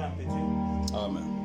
un peu Dieu. Amen.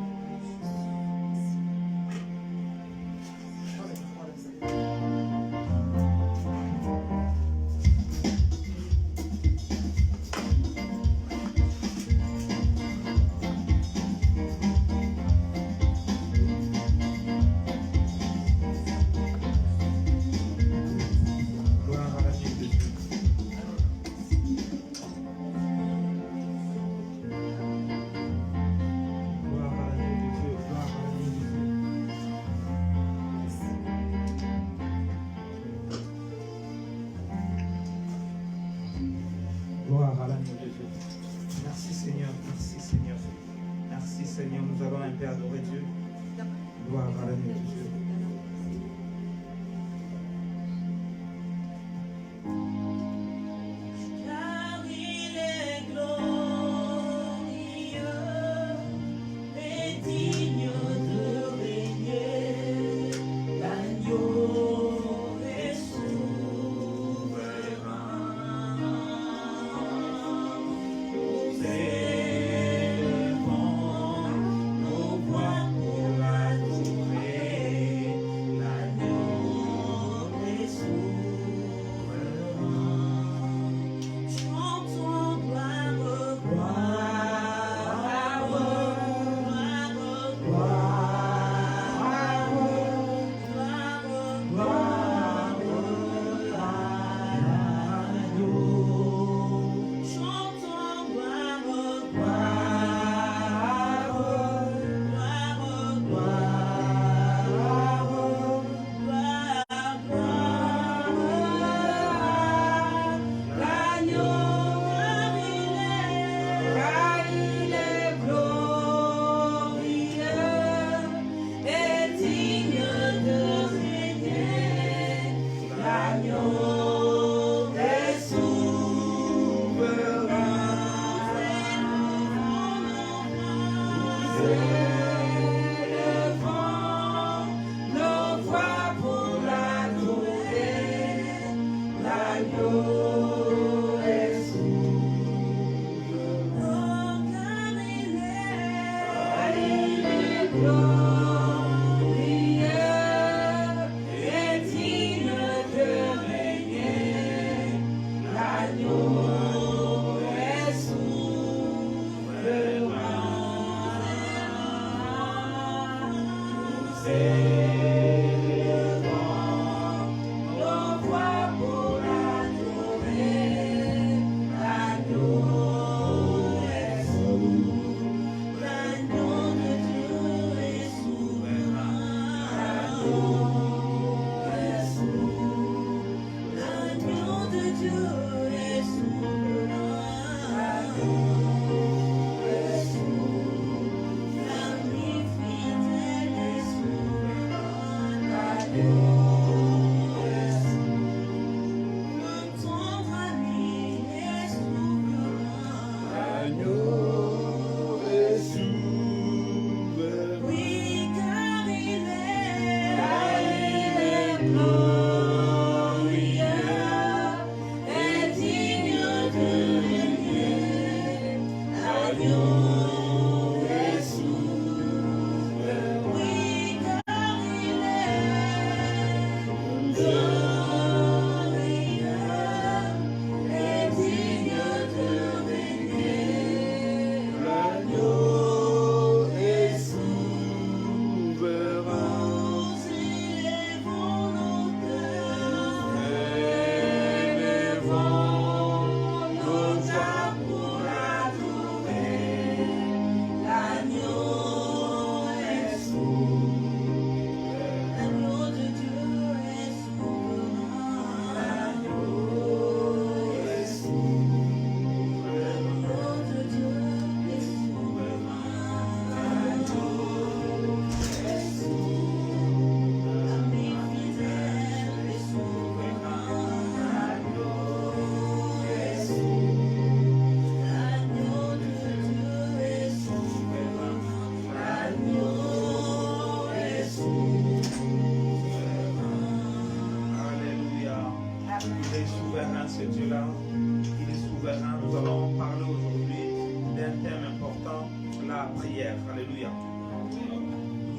Alléluia.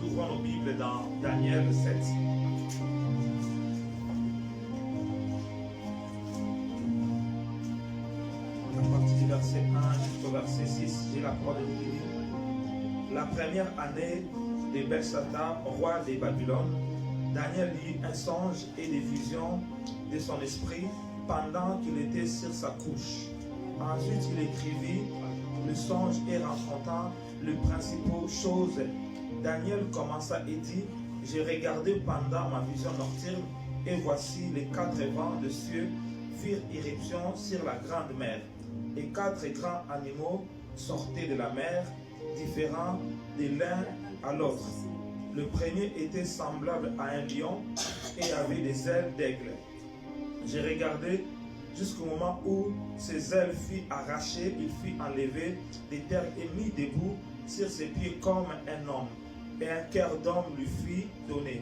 Nous ouvrons nos Bibles dans Daniel 7. À partir du verset 1 jusqu'au verset 6, j'ai la parole de Dieu. La première année de Belshazzar, roi de Babylone, Daniel lit un songe et des visions de son esprit pendant qu'il était sur sa couche. Ensuite, il écrivit le songe et rencontrant les principales choses. Daniel commença et dit, j'ai regardé pendant ma vision nocturne, et voici les 4 vents de cieux firent irruption sur la grande mer, et 4 grands animaux sortaient de la mer, différents de l'un à l'autre. Le premier était semblable à un lion et avait des ailes d'aigle. J'ai regardé jusqu'au moment où ses ailes furent arrachées, il fut enlevé des terres et mis debout sur ses pieds comme un homme, et un cœur d'homme lui fut donné.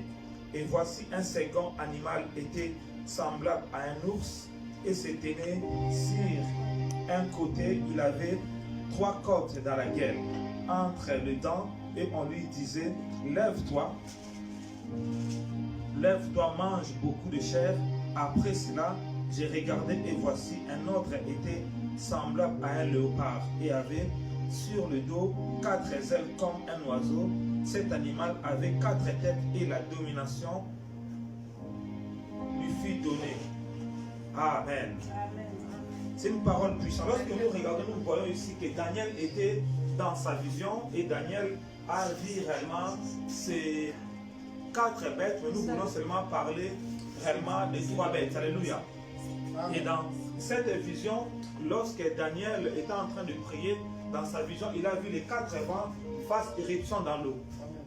Et voici un second animal était semblable à un ours, et se tenait sur un côté, il avait 3 côtes dans la gueule, entre les dents, et on lui disait, lève-toi, mange beaucoup de chair. Après cela, j'ai regardé et voici un autre était semblable à un léopard et avait sur le dos 4 ailes comme un oiseau. Cet animal avait 4 têtes et la domination lui fut donnée. Amen. C'est une parole puissante. Lorsque nous regardons, nous voyons ici que Daniel était dans sa vision et Daniel a vu réellement ces 4 bêtes, mais nous voulons seulement parler réellement des 3 bêtes. Alléluia. Et dans cette vision, lorsque Daniel était en train de prier, dans sa vision, il a vu les 4 vents faire irruption dans l'eau.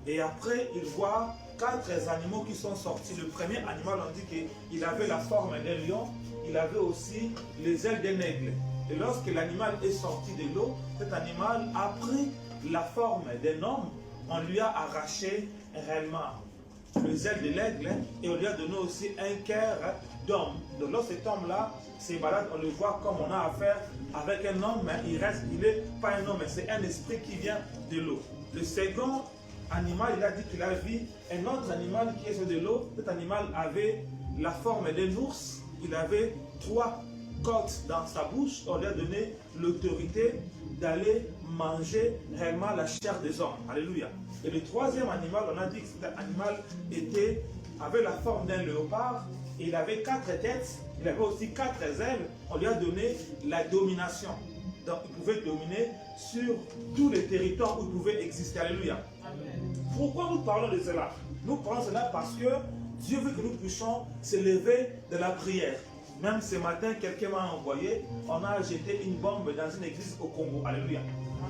Et après, il voit 4 animaux qui sont sortis. Le premier animal, on dit qu'il avait la forme d'un lion, il avait aussi les ailes d'un aigle. Et lorsque l'animal est sorti de l'eau, cet animal a pris la forme d'un homme, on lui a arraché réellement les ailes de l'aigle et on lui a donné aussi un cœur d'homme. Donc lorsque cet homme-là se balade, on le voit comme on a affaire avec un homme, mais il n'est pas un homme, c'est un esprit qui vient de l'eau. Le second animal, il a dit qu'il a vu un autre animal qui est sur de l'eau. Cet animal avait la forme d'un ours, il avait 3 côtes dans sa bouche, on lui a donné l'autorité d'aller manger réellement la chair des hommes. Alléluia. Et le troisième animal, on a dit que cet animal avait la forme d'un léopard, et il avait 4 têtes, il avait aussi 4 ailes, on lui a donné la domination. Donc il pouvait dominer sur tous les territoires où il pouvait exister. Alléluia. Amen. Pourquoi nous parlons de cela? Nous parlons de cela parce que Dieu veut que nous puissions se lever de la prière. Même ce matin, quelqu'un m'a envoyé, on a jeté une bombe dans une église au Congo. Alléluia.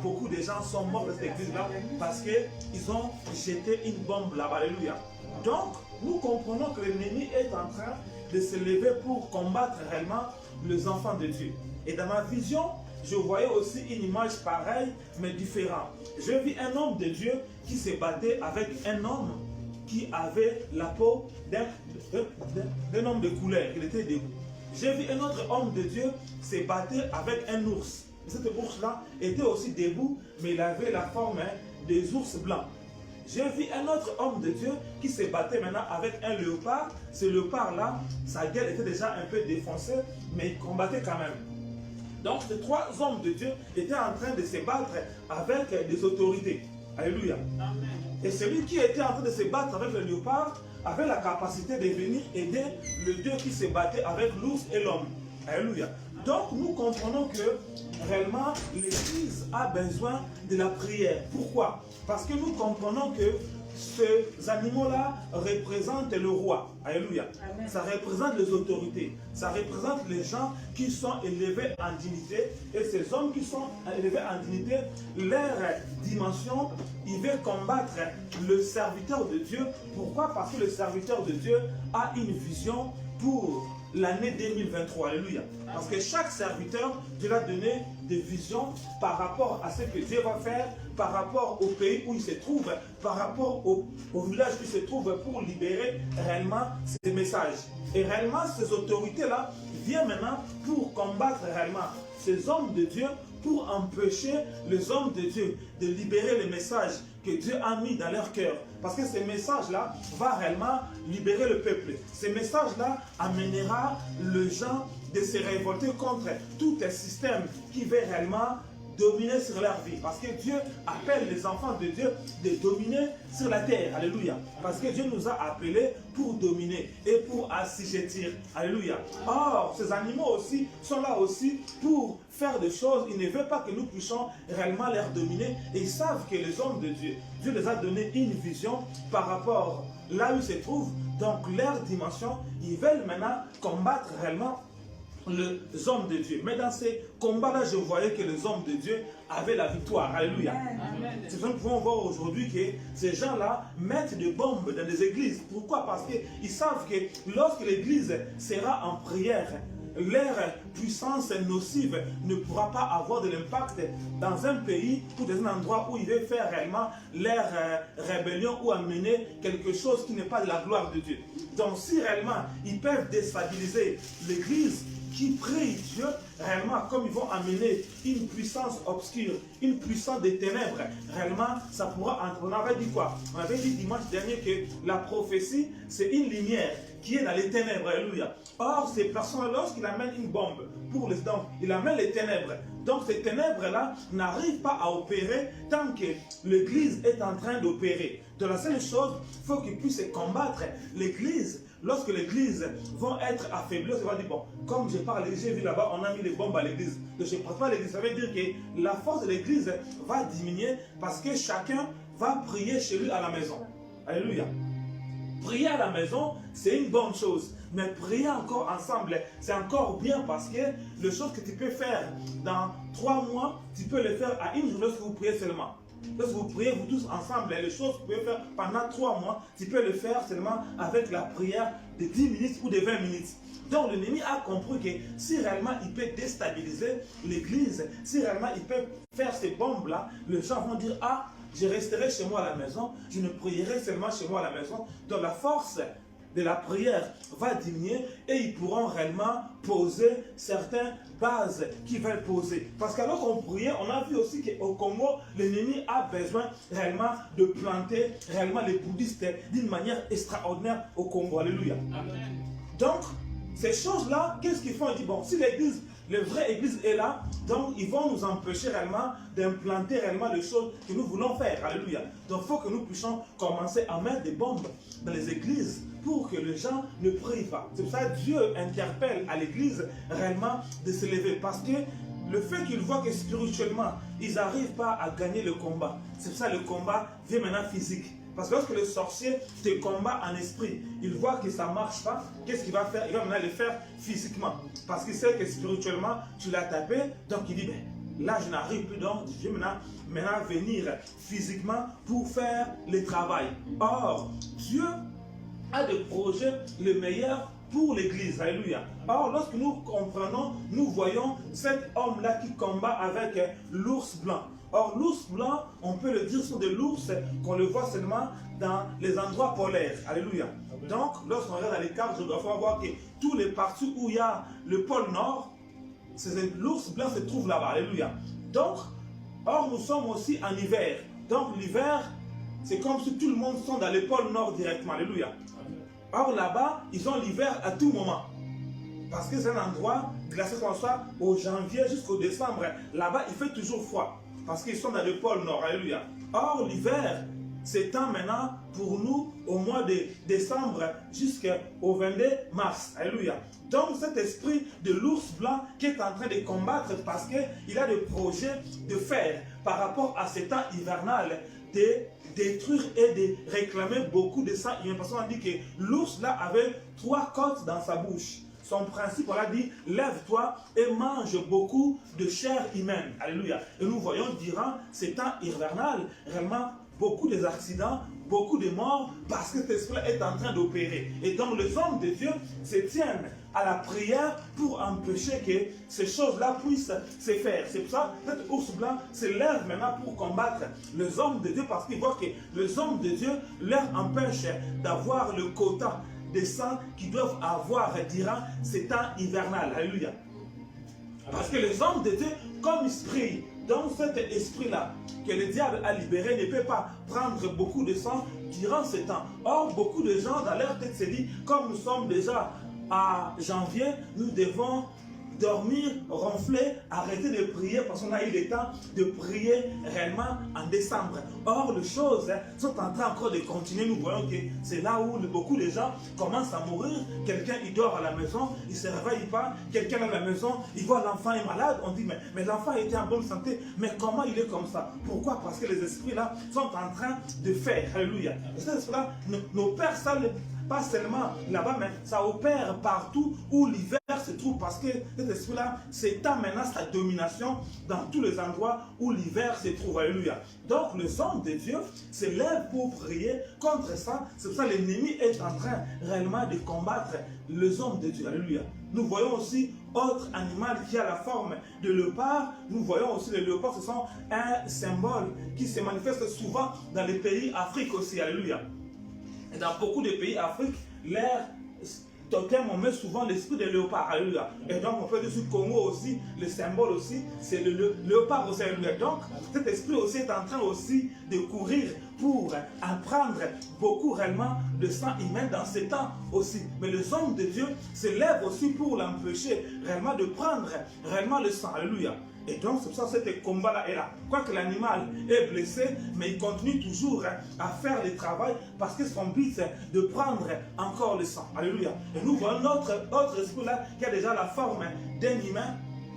Beaucoup de gens sont morts dans cette église-là parce qu'ils ont jeté une bombe là-bas. Alléluia. Donc, nous comprenons que l'ennemi est en train de se lever pour combattre réellement les enfants de Dieu. Et dans ma vision, je voyais aussi une image pareille, mais différente. Je vis un homme de Dieu qui se battait avec un homme qui avait la peau d'un homme de couleur. Il était debout. J'ai vu un autre homme de Dieu se battre avec un ours. Cet ours-là était aussi debout, mais il avait la forme des ours blancs. J'ai vu un autre homme de Dieu qui se battait maintenant avec un léopard. Ce léopard-là, sa gueule était déjà un peu défoncée, mais il combattait quand même. Donc ces 3 hommes de Dieu étaient en train de se battre avec des autorités. Alléluia. Amen. Et celui qui était en train de se battre avec le léopard avait la capacité de venir aider le Dieu qui se battait avec l'ours et l'homme. Alléluia. Donc nous comprenons que réellement l'Église a besoin de la prière. Pourquoi? Parce que nous comprenons que ces animaux-là représentent le roi. Alléluia. Amen. Ça représente les autorités. Ça représente les gens qui sont élevés en dignité. Et ces hommes qui sont élevés en dignité, leur dimension, ils veulent combattre le serviteur de Dieu. Pourquoi? Parce que le serviteur de Dieu a une vision pour l'année 2023. Alléluia. Parce que chaque serviteur, Dieu a donné des visions par rapport à ce que Dieu va faire, par rapport au pays où il se trouve, par rapport au village où il se trouve, pour libérer réellement ces messages. Et réellement, ces autorités-là viennent maintenant pour combattre réellement ces hommes de Dieu, pour empêcher les hommes de Dieu de libérer les messages que Dieu a mis dans leur cœur. Parce que ces messages-là vont réellement libérer le peuple. Ces messages-là amènera les gens de se révolter contre tout un système qui veut réellement dominer sur leur vie. Parce que Dieu appelle les enfants de Dieu de dominer sur la terre. Alléluia. Parce que Dieu nous a appelés pour dominer et pour assujettir. Alléluia. Or, ces animaux aussi sont là aussi pour faire des choses. Ils ne veulent pas que nous puissions réellement les dominer. Et ils savent que les hommes de Dieu, Dieu les a donné une vision par rapport là où ils se trouvent. Donc, leur dimension, ils veulent maintenant combattre réellement les hommes de Dieu. Mais dans ces combats-là, je voyais que les hommes de Dieu avaient la victoire. Alléluia. C'est ce que nous pouvons voir aujourd'hui, que ces gens-là mettent des bombes dans les églises. Pourquoi? Parce qu'ils savent que lorsque l'église sera en prière, leur puissance nocive ne pourra pas avoir de l'impact dans un pays ou dans un endroit où ils veulent faire réellement leur rébellion ou amener quelque chose qui n'est pas de la gloire de Dieu. Donc si réellement ils peuvent déstabiliser l'église qui prie Dieu, réellement, comme ils vont amener une puissance obscure, une puissance des ténèbres, réellement, ça pourra entrer. On avait dit quoi? On avait dit dimanche dernier que la prophétie, c'est une lumière qui est dans les ténèbres. Alléluia. Or, ces personnes, lorsqu'ils amènent une bombe pour les dents, ils amènent les ténèbres. Donc, ces ténèbres-là n'arrivent pas à opérer tant que l'Église est en train d'opérer. De la seule chose, il faut qu'ils puissent combattre l'Église. Lorsque l'église va être affaiblie, on va dire, bon, comme je parle, j'ai vu là-bas, on a mis les bombes à l'église. Donc je ne parle pas à l'église. Ça veut dire que la force de l'église va diminuer parce que chacun va prier chez lui à la maison. Alléluia. Prier à la maison, c'est une bonne chose. Mais prier encore ensemble, c'est encore bien parce que les choses que tu peux faire dans 3 mois, tu peux les faire à une journée si vous priez seulement. Lorsque vous priez, vous tous ensemble, les choses que vous pouvez faire pendant 3 mois, tu peux le faire seulement avec la prière de 10 minutes ou de 20 minutes. Donc l'ennemi a compris que si réellement il peut déstabiliser l'église, si réellement il peut faire ces bombes-là, les gens vont dire, ah, je resterai chez moi à la maison, je ne prierai seulement chez moi à la maison. Donc la force de la prière va diminuer et ils pourront réellement poser certaines bases qu'ils veulent poser. Parce qu'alors qu'on priait, on a vu aussi qu'au Congo, l'ennemi a besoin réellement de planter réellement les bouddhistes d'une manière extraordinaire au Congo. Alléluia. Amen. Donc, ces choses-là, qu'est-ce qu'ils font? Ils disent, bon, si l'église, la vraie église est là, donc ils vont nous empêcher réellement d'implanter réellement les choses que nous voulons faire. Alléluia. Donc il faut que nous puissions commencer à mettre des bombes dans les églises pour que les gens ne prient pas. C'est pour ça que Dieu interpelle à l'église réellement de se lever. Parce que le fait qu'ils voient que spirituellement, ils n'arrivent pas à gagner le combat. C'est pour ça que le combat vient maintenant physique. Parce que lorsque le sorcier te combat en esprit, il voit que ça ne marche pas, qu'est-ce qu'il va faire? Il va maintenant le faire physiquement. Parce qu'il sait que spirituellement, tu l'as tapé, donc il dit, ben, là je n'arrive plus, donc je vais maintenant venir physiquement pour faire le travail. Or, Dieu a des projets les meilleurs pour l'église. Alléluia. Or, lorsque nous comprenons, nous voyons cet homme-là qui combat avec l'ours blanc. Or, l'ours blanc, on peut le dire, sont des ours qu'on le voit seulement dans les endroits polaires. Alléluia. Donc, lorsqu'on regarde les cartes géographiques, on va voir que tous les parties où il y a le pôle nord, l'ours blanc se trouve là-bas. Alléluia. Donc, or, nous sommes aussi en hiver. Donc, l'hiver, c'est comme si tout le monde sont dans le pôle nord directement. Alléluia. Or, là-bas, ils ont l'hiver à tout moment. Parce que c'est un endroit glacé comme ça, au janvier jusqu'au décembre. Là-bas, il fait toujours froid. Parce qu'ils sont dans le pôle nord. Alléluia. Or, l'hiver s'étend maintenant pour nous au mois de décembre jusqu'au 22 mars. Alléluia. Donc, cet esprit de l'ours blanc qui est en train de combattre parce qu'il a des projets de faire par rapport à ce temps hivernal de détruire et de réclamer beaucoup de sang humain. Parce qu'on a dit que l'ours là avait 3 côtes dans sa bouche. Son principe, on a dit, lève-toi et mange beaucoup de chair humaine. Alléluia. Et nous voyons durant ces temps hivernal, réellement, beaucoup d'accidents, beaucoup de morts, parce que cet esprit est en train d'opérer. Et donc, les hommes de Dieu se tiennent à la prière pour empêcher que ces choses-là puissent se faire. C'est pour ça que cet ours blanc se lève maintenant pour combattre les hommes de Dieu, parce qu'ils voient que les hommes de Dieu leur empêchent d'avoir le quota des sang qu'ils doivent avoir durant ces temps hivernal. Alléluia. Parce que les hommes de Dieu comme esprit, dans cet esprit-là, que le diable a libéré, ne peut pas prendre beaucoup de sang durant ce temps. Or, beaucoup de gens dans leur tête se disent, comme nous sommes déjà à janvier, nous devons dormir, ronfler, arrêter de prier parce qu'on a eu le temps de prier réellement en décembre. Or, les choses sont en train encore de continuer. Nous voyons que c'est là où beaucoup de gens commencent à mourir. Quelqu'un, il dort à la maison, il ne se réveille pas. Quelqu'un à la maison, il voit l'enfant est malade. On dit, mais l'enfant était en bonne santé. Mais comment il est comme ça? Pourquoi? Parce que les esprits là sont en train de faire. Alléluia. Ces esprits-là, nos pères, ça pas seulement là-bas, mais ça opère partout où l'hiver se trouve, parce que cet esprit-là s'étend maintenant sa domination dans tous les endroits où l'hiver se trouve. Alléluia. Donc les hommes de Dieu se lèvent pour prier contre ça. C'est pour ça que l'ennemi est en train réellement de combattre les hommes de Dieu. Alléluia. Nous voyons aussi autre animal qui a la forme de léopard. Nous voyons aussi les léopards, ce sont un symbole qui se manifeste souvent dans les pays d'Afrique aussi. Alléluia. Et dans beaucoup de pays d'Afrique, l'air totem, on met souvent l'esprit de léopard. Alléluia. Et donc, on peut dire sur le Congo aussi, le symbole aussi, c'est le léopard aussi. Alléluia. Donc, cet esprit aussi est en train aussi de courir pour apprendre beaucoup réellement de sang humain dans ces temps aussi. Mais les hommes de Dieu se lèvent aussi pour l'empêcher réellement de prendre réellement le sang. Alléluia. Et donc, c'est pour ça que ce combat-là est là. Quoique l'animal est blessé, mais il continue toujours à faire le travail parce que son but, c'est de prendre encore le sang. Alléluia. Et nous voyons notre esprit-là qui a déjà la forme d'un humain,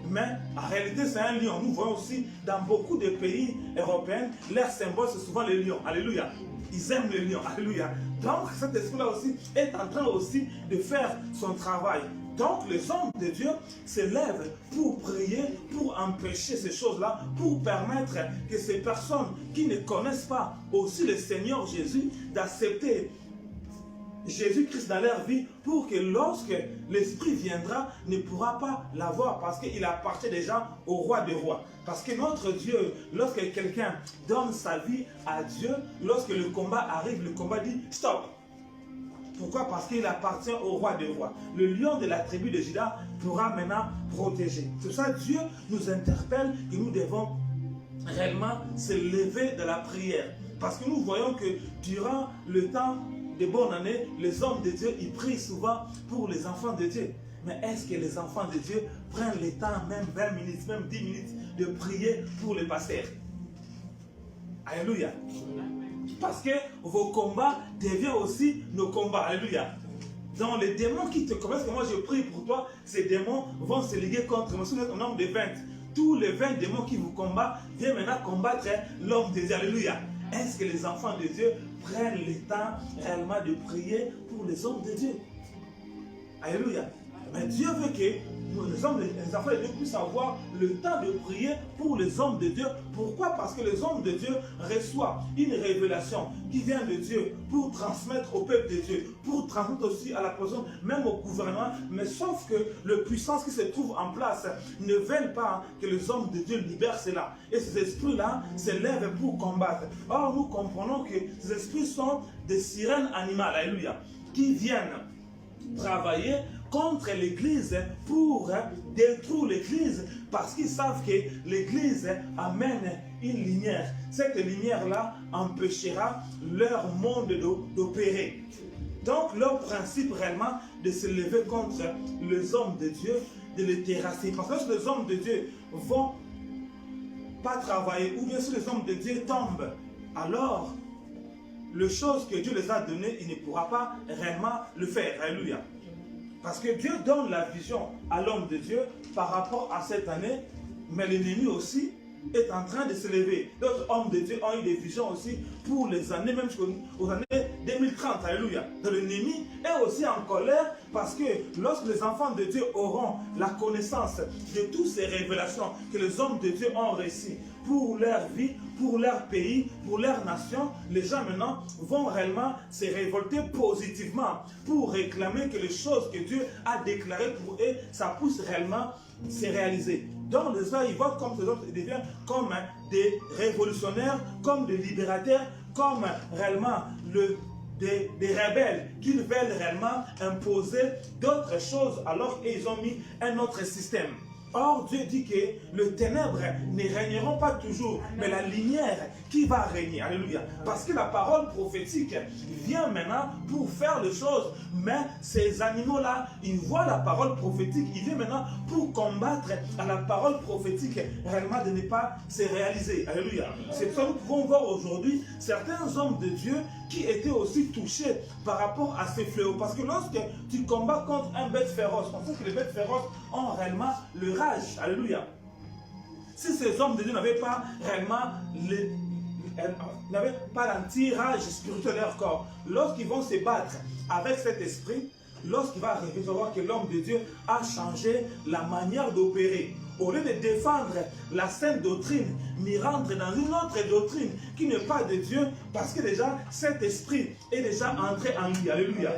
mais en réalité, c'est un lion. Nous voyons aussi dans beaucoup de pays européens, leur symbole, c'est souvent le lion. Alléluia. Ils aiment le lion. Alléluia. Donc, cet esprit-là aussi est en train aussi de faire son travail. Donc les hommes de Dieu se lèvent pour prier, pour empêcher ces choses-là, pour permettre que ces personnes qui ne connaissent pas aussi le Seigneur Jésus, d'accepter Jésus-Christ dans leur vie, pour que lorsque l'Esprit viendra, ne pourra pas l'avoir parce qu'il appartient déjà au roi des rois. Parce que notre Dieu, lorsque quelqu'un donne sa vie à Dieu, lorsque le combat arrive, le combat dit « stop ». Pourquoi? Parce qu'il appartient au roi des rois. Le lion de la tribu de Juda pourra maintenant protéger. C'est pour ça que Dieu nous interpelle et nous devons réellement se lever de la prière. Parce que nous voyons que durant le temps de bonne année, les hommes de Dieu, ils prient souvent pour les enfants de Dieu. Mais est-ce que les enfants de Dieu prennent le temps, même 20 minutes, même 10 minutes, de prier pour les pasteurs? Alléluia. Parce que vos combats deviennent aussi nos combats. Alléluia. Donc les démons qui te combattent, parce que moi je prie pour toi, ces démons vont se liguer contre moi. Sur un nombre de 20. Tous les 20 démons qui vous combattent viennent maintenant combattre l'homme de Dieu. Alléluia. Est-ce que les enfants de Dieu prennent le temps réellement de prier pour les hommes de Dieu? Alléluia. Mais Dieu veut que les enfants de Dieu puissent avoir le temps de prier pour les hommes de Dieu. Pourquoi? Parce que les hommes de Dieu reçoivent une révélation qui vient de Dieu pour transmettre au peuple de Dieu, pour transmettre aussi à la personne, même au gouvernement. Mais sauf que les puissances qui se trouvent en place ne veulent pas que les hommes de Dieu libèrent cela. Et ces esprits-là se lèvent pour combattre. Or, nous comprenons que ces esprits sont des sirènes animales, alléluia, qui viennent travailler contre l'église pour détruire l'église parce qu'ils savent que l'église amène une lumière. Cette lumière-là empêchera leur monde d'opérer. Donc leur principe réellement de se lever contre les hommes de Dieu, de les terrasser. Parce que les hommes de Dieu vont pas travailler, ou bien si les hommes de Dieu tombent, alors les choses que Dieu les a données, il ne pourra pas réellement le faire. Alléluia. Parce que Dieu donne la vision à l'homme de Dieu par rapport à cette année, mais l'ennemi aussi est en train de se lever. D'autres hommes de Dieu ont eu des visions aussi pour les années, même jusqu'aux années 2030. Alléluia. Donc l'ennemi est aussi en colère parce que lorsque les enfants de Dieu auront la connaissance de toutes ces révélations que les hommes de Dieu ont reçues pour leur vie, pour leur pays, pour leur nation, les gens maintenant vont réellement se révolter positivement pour réclamer que les choses que Dieu a déclarées pour eux, ça puisse réellement se réaliser. Donc les gens, ils voient comme ces autres, ils deviennent comme des révolutionnaires, comme des libérateurs, comme réellement des rebelles qui veulent réellement imposer d'autres choses alors qu'ils ont mis un autre système. Or, Dieu dit que les ténèbres ne régneront pas toujours, mais la lumière qui va régner. Alléluia. Parce que la parole prophétique vient maintenant pour faire les choses. Mais ces animaux-là, ils voient la parole prophétique. Ils viennent maintenant pour combattre à la parole prophétique réellement de ne pas se réaliser. Alléluia. C'est pour ça que nous pouvons voir aujourd'hui certains hommes de Dieu qui étaient aussi touchés par rapport à ces fléaux. Parce que lorsque tu combats contre un bête féroce, on sait que les bêtes féroces ont réellement le rage. Alléluia. Si ces hommes de Dieu n'avaient pas réellement n'avaient pas l'anti-rage spirituel de leur corps, lorsqu'ils vont se battre avec cet esprit, lorsqu'il va arriver, tu vas voir que l'homme de Dieu a changé la manière d'opérer. Au lieu de défendre la sainte doctrine, mais rentre dans une autre doctrine qui n'est pas de Dieu, parce que déjà cet esprit est déjà entré en lui. Alléluia.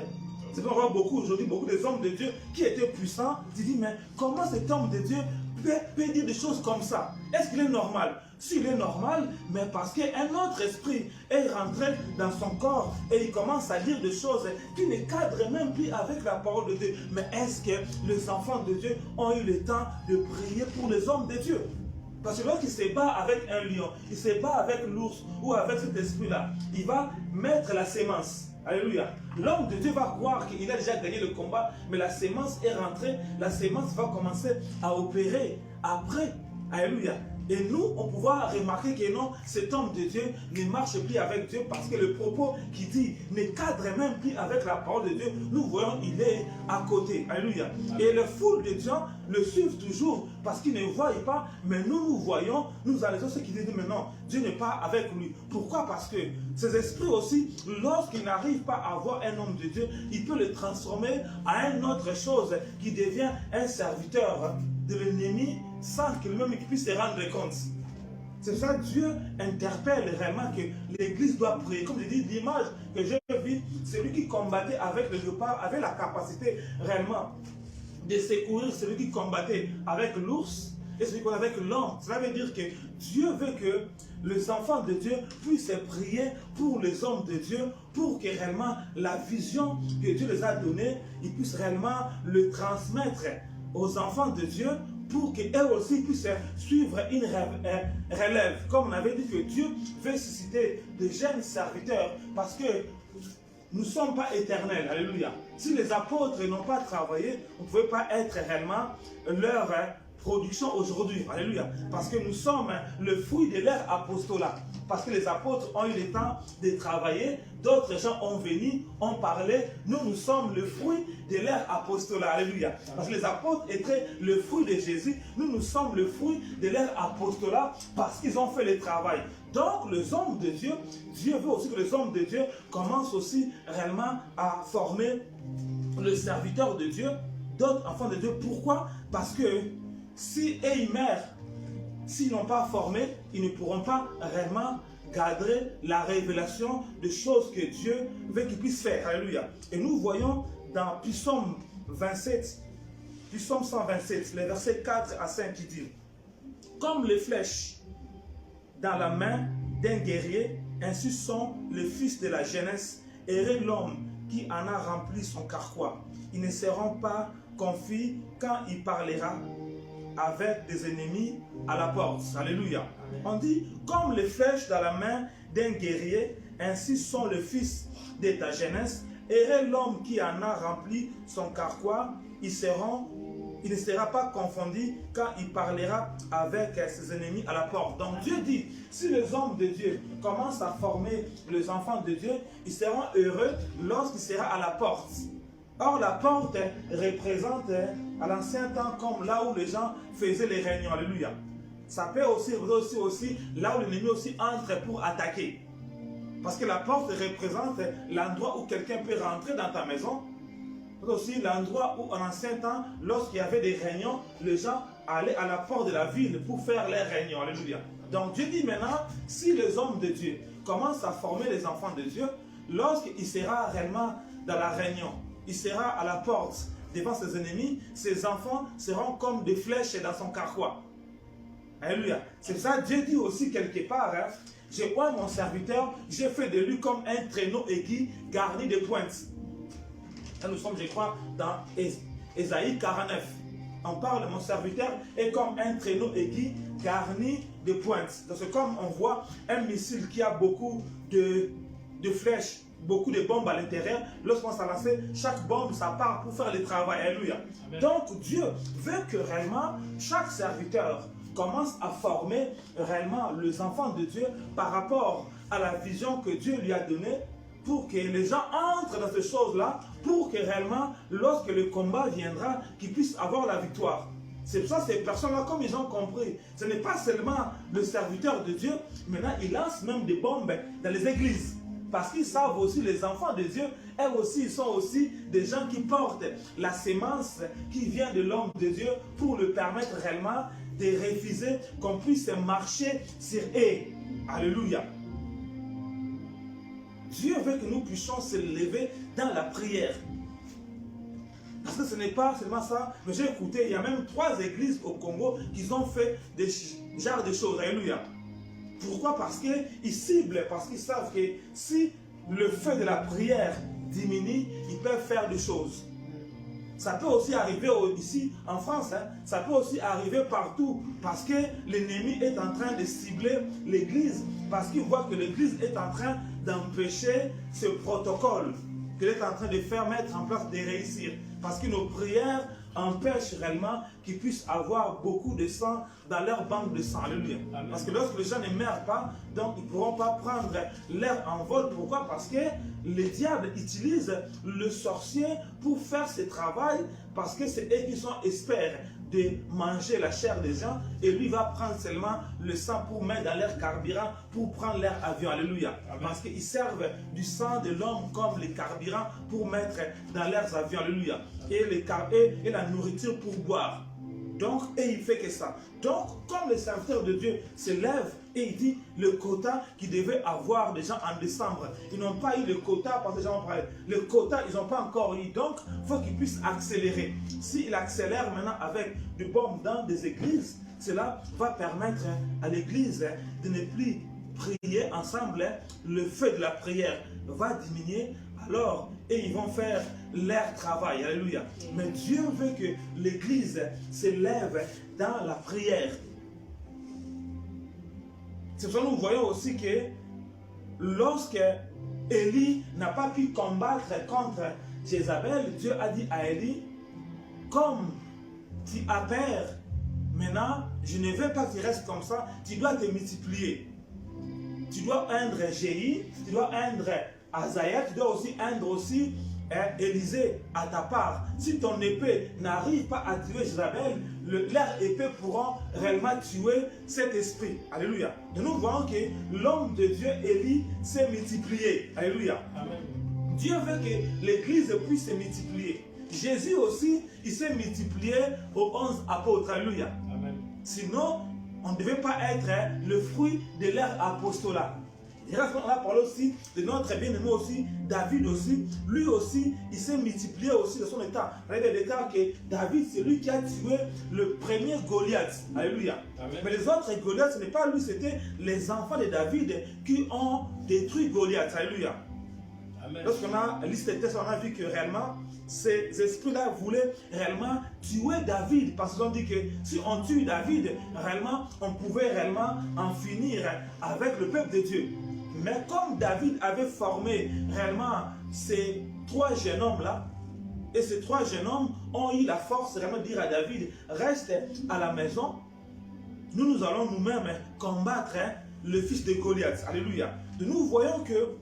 C'est pourquoi on voit beaucoup aujourd'hui, beaucoup des hommes de Dieu qui étaient puissants. Tu dis, mais comment cet homme de Dieu peut dire des choses comme ça? Est-ce qu'il est normal? S'il est normal, mais parce qu'un autre esprit est rentré dans son corps et il commence à dire des choses qui ne cadrent même plus avec la parole de Dieu. Mais est-ce que les enfants de Dieu ont eu le temps de prier pour les hommes de Dieu? Parce que lorsqu'il se bat avec un lion, il se bat avec l'ours ou avec cet esprit-là, il va mettre la sémence. Alléluia. L'homme de Dieu va croire qu'il a déjà gagné le combat, mais la sémence est rentrée, la sémence va commencer à opérer après. Alléluia. Et nous, on pourra remarquer que non, cet homme de Dieu ne marche plus avec Dieu parce que le propos qu'il dit ne cadre même plus avec la parole de Dieu. Nous voyons, il est à côté. Alléluia. Et les foules de gens le suivent toujours parce qu'ils ne voient pas, mais nous voyons, nous analysons ce qui dit, mais non, Dieu n'est pas avec lui. Pourquoi? Parce que ces esprits aussi, lorsqu'ils n'arrivent pas à voir un homme de Dieu, il peut le transformer à une autre chose qui devient un serviteur de l'ennemi sans que lui-même puisse se rendre compte. C'est ça, Dieu interpelle réellement que l'Église doit prier. Comme je dis, l'image que j'ai vue, celui qui combattait avec le léopard avait la capacité réellement de secourir celui qui combattait avec l'ours et celui qui combattait avec l'homme. Cela veut dire que Dieu veut que les enfants de Dieu puissent prier pour les hommes de Dieu, pour que réellement la vision que Dieu les a donnée, ils puissent réellement le transmettre aux enfants de Dieu, pour qu'eux aussi puissent suivre une relève. Comme on avait dit que Dieu veut susciter de jeunes serviteurs, parce que nous ne sommes pas éternels. Alléluia. Si les apôtres n'ont pas travaillé, on ne pouvait pas être réellement leur production aujourd'hui. Alléluia. Parce que nous sommes le fruit de leur apostolat. Parce que les apôtres ont eu le temps de travailler, d'autres gens ont venu, ont parlé. Nous sommes le fruit de leur apostolat. Alléluia. Parce que les apôtres étaient le fruit de Jésus. Nous sommes le fruit de leur apostolat parce qu'ils ont fait le travail. Donc, les hommes de Dieu, Dieu veut aussi que les hommes de Dieu commencent aussi réellement à former le serviteur de Dieu, d'autres enfants de Dieu. Pourquoi? Parce que si ils meurent, s'ils n'ont pas formé, ils ne pourront pas réellement garder la révélation des choses que Dieu veut qu'ils puissent faire. Alléluia. Et nous voyons dans Psaume 27, Psaume 127, les versets 4 à 5 qui dit: comme les flèches dans la main d'un guerrier, ainsi sont les fils de la jeunesse, et l'homme qui en a rempli son carquois. Ils ne seront pas confus quand il parlera avec des ennemis à la porte. Alléluia. On dit, comme les flèches dans la main d'un guerrier, ainsi sont les fils de ta jeunesse, et l'homme qui en a rempli son carquois, il ne sera pas confondu quand il parlera avec ses ennemis à la porte. Donc Dieu dit, si les hommes de Dieu commencent à former les enfants de Dieu, ils seront heureux lorsqu'il sera à la porte. Or, la porte représente à l'ancien temps comme là où les gens faisaient les réunions. Alléluia. Ça peut aussi là où l'ennemi aussi entre pour attaquer. Parce que la porte représente l'endroit où quelqu'un peut rentrer dans ta maison. C'est aussi l'endroit où, en ancien temps, lorsqu'il y avait des réunions, les gens allaient à la porte de la ville pour faire les réunions. Alléluia. Donc Dieu dit maintenant, si les hommes de Dieu commencent à former les enfants de Dieu, lorsqu'il sera réellement dans la réunion, il sera à la porte devant ses ennemis, ses enfants seront comme des flèches dans son carquois. Alléluia. C'est ça, Dieu dit aussi quelque part, hein, je vois mon serviteur, j'ai fait de lui comme un traîneau aigu garni de pointes. Là, nous sommes, je crois, dans Ésaïe 49. on parle, mon serviteur est comme un traîneau aigu garni de pointes. Donc c'est comme on voit un missile qui a beaucoup de flèches, beaucoup de bombes à l'intérieur. Lorsqu'on s'en lance, chaque bombe, ça part pour faire le travail. Alléluia. Donc Dieu veut que réellement chaque serviteur commence à former réellement les enfants de Dieu par rapport à la vision que Dieu lui a donnée, pour que les gens entrent dans ces choses-là, pour que réellement, lorsque le combat viendra, qu'ils puissent avoir la victoire. C'est pour ça que ces personnes-là, comme ils ont compris, ce n'est pas seulement le serviteur de Dieu, maintenant ils lancent même des bombes dans les églises. Parce qu'ils savent aussi, les enfants de Dieu, eux aussi, ils sont aussi des gens qui portent la sémence qui vient de l'homme de Dieu pour le permettre réellement de refuser qu'on puisse marcher sur eux. Alléluia. Dieu veut que nous puissions se lever dans la prière. Parce que ce n'est pas seulement ça. Mais j'ai écouté, il y a même 3 églises au Congo qui ont fait des genres de choses. Alléluia. Pourquoi? Parce qu'ils ciblent, parce qu'ils savent que si le feu de la prière diminue, ils peuvent faire des choses. Ça peut aussi arriver ici en France, hein. Ça peut aussi arriver partout parce que l'ennemi est en train de cibler l'église, parce qu'il voit que l'église est en train d'empêcher ce protocole qu'elle est en train de faire mettre en place, de réussir. Parce que nos prières empêchent réellement qu'ils puissent avoir beaucoup de sang dans leur banque de sang. Alléluia. Parce que lorsque les gens ne meurent pas, donc ils ne pourront pas prendre l'air en vol. Pourquoi? Parce que le diable utilise le sorcier pour faire ce travail, parce que c'est eux qui sont experts de manger la chair des gens, et lui va prendre seulement le sang pour mettre dans leur carburant, pour prendre leur avion. Alléluia. Amen. Parce qu'ils servent du sang de l'homme comme les carburants pour mettre dans leurs avions. Alléluia. Et la nourriture pour boire. Donc, et il fait que ça. Donc, comme les serviteurs de Dieu se lèvent et il dit le quota qu'ils devaient avoir des gens en décembre. Ils n'ont pas eu le quota parce que les gens ont parlé. Le quota, ils n'ont pas encore eu. Donc, il faut qu'ils puissent accélérer. S'ils accélèrent maintenant avec des bombes dans des églises, cela va permettre à l'église de ne plus prier ensemble. Le feu de la prière va diminuer. Alors, et ils vont faire leur travail. Alléluia. Mais Dieu veut que l'église se lève dans la prière. C'est pour ça que nous voyons aussi que lorsque Élie n'a pas pu combattre contre Jézabel, Dieu a dit à Élie, comme tu as peur, maintenant, je ne veux pas que tu restes comme ça, tu dois te multiplier. Tu dois indre Jéhi, tu dois indre Azaïa, tu dois aussi indre aussi Élisée à ta part. Si ton épée n'arrive pas à tuer Jézabel, leur épée pourront réellement tuer cet esprit. Alléluia. Et nous voyons que l'homme de Dieu, Élie, s'est multiplié. Alléluia. Amen. Dieu veut que l'église puisse se multiplier. Jésus aussi, il s'est multiplié aux 11 apôtres. Alléluia. Amen. Sinon, on ne devait pas être le fruit de leur apostolat. Et là, on a parlé aussi de notre bien-aimé aussi, David aussi. Lui aussi, il s'est multiplié aussi de son état. Regardez l'état que David, c'est lui qui a tué le premier Goliath. Alléluia. Amen. Mais les autres Goliaths, ce n'est pas lui, c'était les enfants de David qui ont détruit Goliath. Alléluia. Lorsqu'on a listé les textes, on a vu que réellement, ces esprits-là voulaient réellement tuer David. Parce qu'ils ont dit que si on tue David, réellement, on pouvait réellement en finir avec le peuple de Dieu. Mais comme David avait formé réellement ces 3 jeunes hommes-là, et ces 3 jeunes hommes ont eu la force réellement de dire à David, reste à la maison, nous allons nous-mêmes combattre le fils de Goliath. Alléluia. Nous voyons que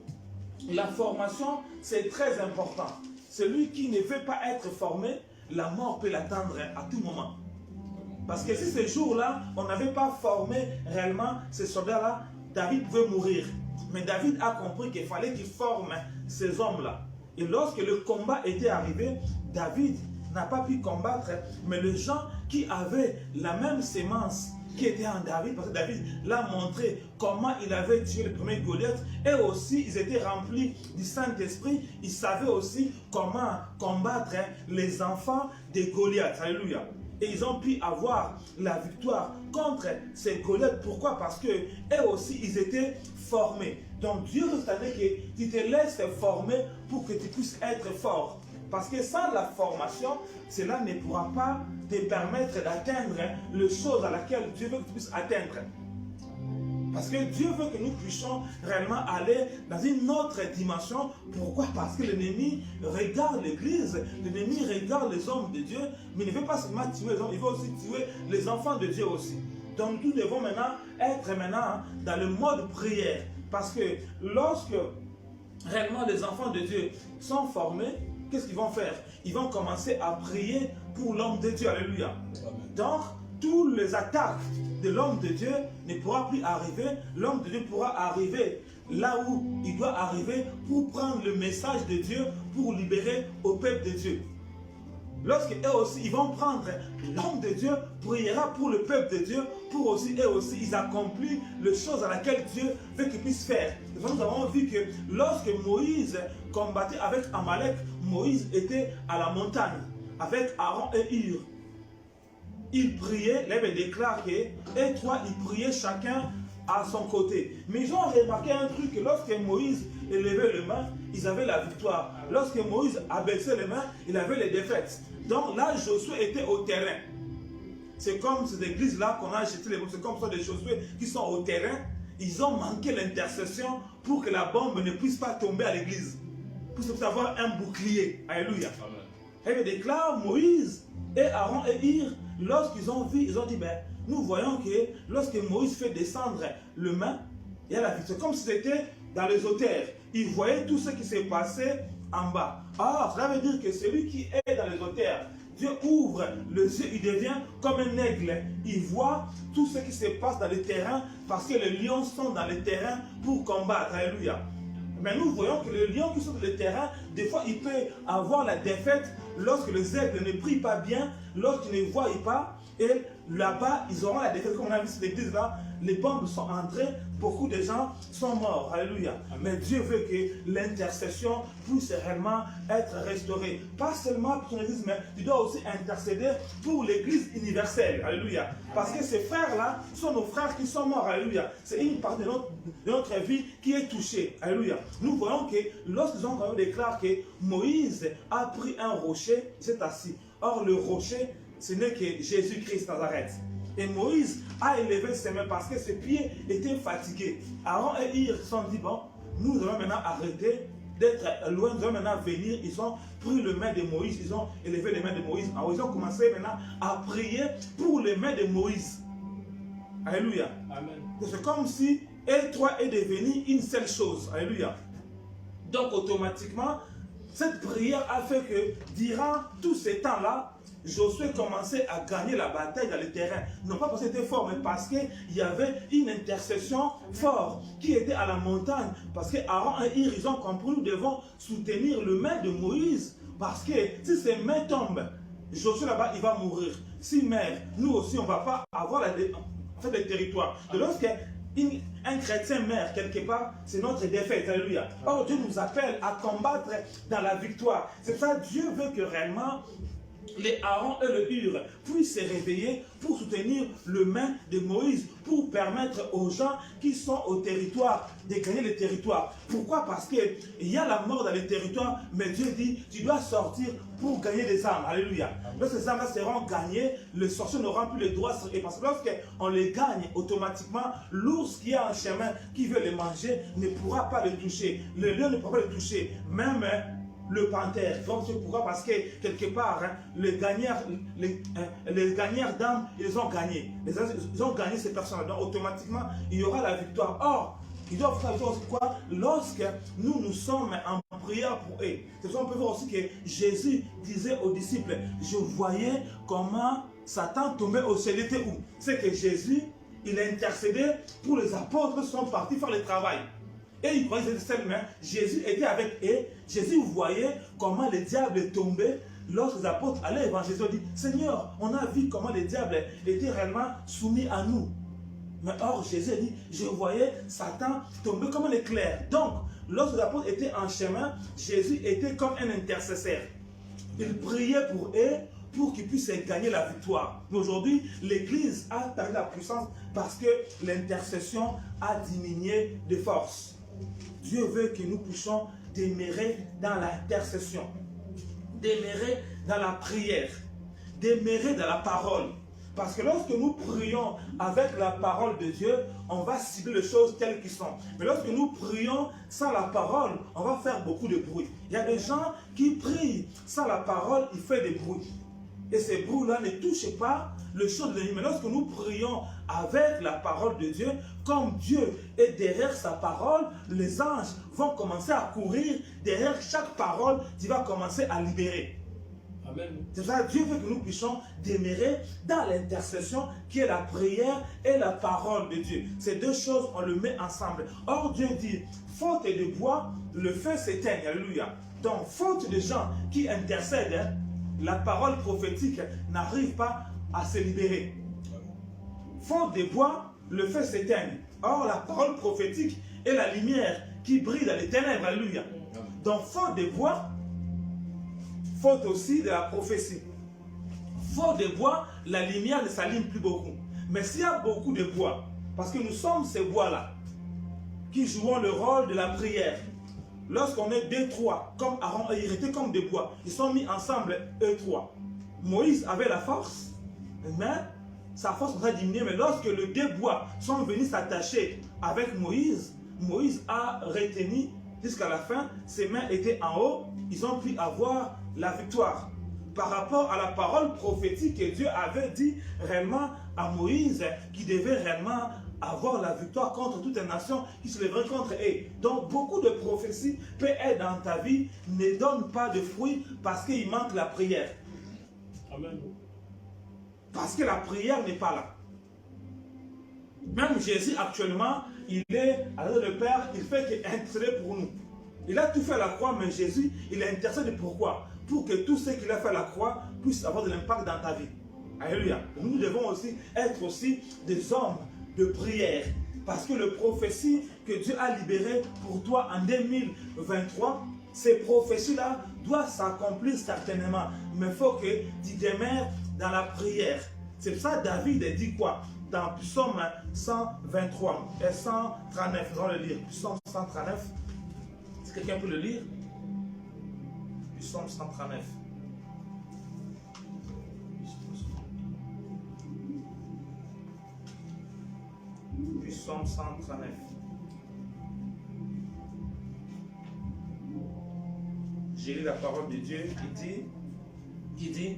la formation, c'est très important. Celui qui ne veut pas être formé, la mort peut l'attendre à tout moment. Parce que si ce jour-là, on n'avait pas formé réellement ces soldats-là, David pouvait mourir. Mais David a compris qu'il fallait qu'il forme ces hommes-là. Et lorsque le combat était arrivé, David n'a pas pu combattre, mais les gens qui avaient la même sémence qui était en David, parce que David l'a montré comment il avait tué le premier Goliath, et aussi ils étaient remplis du Saint-Esprit, ils savaient aussi comment combattre les enfants de Goliath. Alléluia. Et ils ont pu avoir la victoire contre ces Goliaths. Pourquoi? Parce que eux aussi, ils étaient formés. Donc Dieu veut que tu te laisses former pour que tu puisses être fort. Parce que sans la formation, cela ne pourra pas te permettre d'atteindre les choses à laquelle Dieu veut que tu puisses atteindre. Parce que Dieu veut que nous puissions réellement aller dans une autre dimension. Pourquoi? Parce que l'ennemi regarde l'Église, l'ennemi regarde les hommes de Dieu, mais il ne veut pas seulement tuer les hommes, il veut aussi tuer les enfants de Dieu aussi. Donc nous devons maintenant être dans le mode prière. Parce que lorsque réellement les enfants de Dieu sont formés, qu'est-ce qu'ils vont faire? Ils vont commencer à prier pour l'homme de Dieu. Alléluia. Donc, tous les attaques de l'homme de Dieu ne pourra plus arriver. L'homme de Dieu pourra arriver là où il doit arriver pour prendre le message de Dieu, pour libérer au peuple de Dieu. Lorsque eux aussi, ils vont prendre l'homme de Dieu, priera pour le peuple de Dieu, pour aussi, eux aussi, ils accomplissent les choses à laquelle Dieu veut qu'ils puissent faire. Nous avons vu que lorsque Moïse combattait avec Amalek, Moïse était à la montagne, avec Aaron et Hur. Il priait, là il déclare que, et toi, ils priaient chacun à son côté. Mais ils ont remarqué un truc, que lorsque Moïse élevait les mains, ils avaient la victoire. Lorsque Moïse abaissait les mains, il avait les défaites. Donc là, Josué était au terrain. C'est comme cette église-là qu'on a jeté les bombes, c'est comme ça des Josué qui sont au terrain. Ils ont manqué l'intercession pour que la bombe ne puisse pas tomber à l'église. Pour avoir un bouclier. Alléluia. Et il déclare Moïse et Aaron et Hur, lorsqu'ils ont vu, ils ont dit, ben, nous voyons que lorsque Moïse fait descendre le main, il y a la victoire. C'est comme si c'était dans les auteurs. Ils voyaient tout ce qui s'est passé en bas. Or, cela veut dire que celui qui est dans les auteurs, Dieu ouvre les yeux, il devient comme un aigle. Il voit tout ce qui se passe dans le terrain parce que les lions sont dans le terrain pour combattre. Alléluia. Mais nous voyons que les lions qui sont dans le terrain, des fois, il peut avoir la défaite lorsque les aigles ne prient pas bien, lorsqu'ils ne voient pas. Et là-bas, ils auront la défaite. Comme on a vu cette église-là, les bombes sont entrées, beaucoup de gens sont morts. Alléluia. Mais Dieu veut que l'intercession puisse réellement être restaurée. Pas seulement pour ton église, mais tu dois aussi intercéder pour l'église universelle. Alléluia. Parce que ces frères-là sont nos frères qui sont morts. Alléluia. C'est une partie de notre vie qui est touchée. Alléluia. Nous voyons que lorsqu'ils ont quand même déclaré que Moïse a pris un rocher, il s'est assis. Or, le rocher, ce n'est que Jésus-Christ Nazareth. Et Moïse a élevé ses mains parce que ses pieds étaient fatigués. Aaron et Hur se sont dit, bon, nous allons maintenant arrêter d'être loin, nous allons maintenant venir. Ils ont pris les mains de Moïse, ils ont élevé les mains de Moïse. Alors, ils ont commencé maintenant à prier pour les mains de Moïse. Alléluia. Amen. C'est comme si et toi est devenu une seule chose. Alléluia. Donc, automatiquement, cette prière a fait que, durant tous ces temps-là, Josué commençait à gagner la bataille dans le terrain. Non pas parce qu'il était fort, mais parce qu'il y avait une intercession forte qui était à la montagne. Parce que Aaron et Hur, ils ont compris, nous devons soutenir le main de Moïse. Parce que si ses mains tombent, Josué là-bas, il va mourir. Si meurt, nous aussi, on ne va pas avoir le territoire. De lorsqu'un chrétien meurt quelque part, c'est notre défaite. Alléluia. Or, Dieu nous appelle à combattre dans la victoire. C'est ça, Dieu veut que réellement les Aaron et le Hur puissent se réveiller pour soutenir le main de Moïse, pour permettre aux gens qui sont au territoire de gagner le territoire. Pourquoi? Parce qu'il y a la mort dans le territoire, mais Dieu dit, tu dois sortir pour gagner des âmes. Alléluia. Lorsque ces âmes-là seront gagnées, les sorciers n'auront plus le droit. Et parce que lorsqu'on les gagne, automatiquement, l'ours qui est en chemin, qui veut les manger, ne pourra pas les toucher. Le lion ne pourra pas les toucher. Même le panthère. Donc c'est pourquoi? Parce que quelque part, les gagnants d'âmes, ils ont gagné. Ils ont gagné ces personnes-là. Donc automatiquement, il y aura la victoire. Or, ils doivent faire aussi quoi? Lorsque nous sommes en prière pour eux. C'est ça, on peut voir aussi que Jésus disait aux disciples, je voyais comment Satan tombait au ciel. Il était où? C'est que Jésus, il a intercédé pour les apôtres qui sont partis faire le travail. Et ils croyaient que c'était main. Jésus était avec eux. Jésus voyait comment le diable tombait. Lorsque les apôtres allaient évangéliser, ils ont dit, Seigneur, on a vu comment le diable était réellement soumis à nous. Mais or, Jésus a dit, je voyais Satan tomber comme un éclair. Donc, lorsque les apôtres étaient en chemin, Jésus était comme un intercesseur. Il priait pour eux, pour qu'ils puissent gagner la victoire. Mais aujourd'hui, l'Église a perdu la puissance parce que l'intercession a diminué de force. Dieu veut que nous puissions demeurer dans l'intercession. Demeurer dans la prière. Demeurer dans la parole. Parce que lorsque nous prions avec la parole de Dieu, on va cibler les choses telles qu'elles sont. Mais lorsque nous prions sans la parole, on va faire beaucoup de bruit. Il y a des gens qui prient sans la parole, ils font des bruits. Et ces bruits-là ne touchent pas le chant de l'ennemi. Mais lorsque nous prions avec la parole de Dieu, comme Dieu est derrière sa parole, les anges vont commencer à courir derrière chaque parole qui va commencer à libérer. C'est ça, Dieu veut que nous puissions demeurer dans l'intercession qui est la prière et la parole de Dieu. Ces deux choses, on le met ensemble. Or, Dieu dit, faute de bois, le feu s'éteigne. Alléluia. Donc, faute de gens qui intercèdent, la parole prophétique n'arrive pas à se libérer. Faute de bois, le feu s'éteigne. Or, la parole prophétique est la lumière qui brille dans les ténèbres. Alléluia. Donc, faute de bois, faute aussi de la prophétie. Faute de bois, la lumière ne s'allume plus beaucoup. Mais s'il y a beaucoup de bois, parce que nous sommes ces bois-là, qui jouent le rôle de la prière. Lorsqu'on est deux, trois, comme Aaron et ils étaient comme des bois, ils sont mis ensemble, eux trois. Moïse avait la force, mais sa force va diminuer. Mais lorsque les deux bois sont venus s'attacher avec Moïse, Moïse a retenu jusqu'à la fin, ses mains étaient en haut, ils ont pu avoir la victoire. Par rapport à la parole prophétique que Dieu avait dit réellement à Moïse, qui devait réellement avoir la victoire contre toute nation qui se lèverait contre eux. Donc beaucoup de prophéties peuvent être dans ta vie, ne donnent pas de fruits parce qu'il manque la prière. Amen. Parce que la prière n'est pas là. Même Jésus actuellement, il est à le Père, il fait qu'intercéder pour nous. Il a tout fait à la croix, mais Jésus, il a intercédé pourquoi? Pour que tout ce qu'il a fait à la croix puisse avoir de l'impact dans ta vie. Alléluia. Nous devons aussi être aussi des hommes de prière. Parce que le prophétie que Dieu a libéré pour toi en 2023, ces prophéties-là doivent s'accomplir certainement. Mais il faut que tu demeures dans la prière. C'est pour ça que David dit quoi? Dans Psaume 123 et 139, nous allons le lire. Psaume 139. Si quelqu'un peut le lire. Psaume 139. Psaume 139. J'ai lu la parole de Dieu qui dit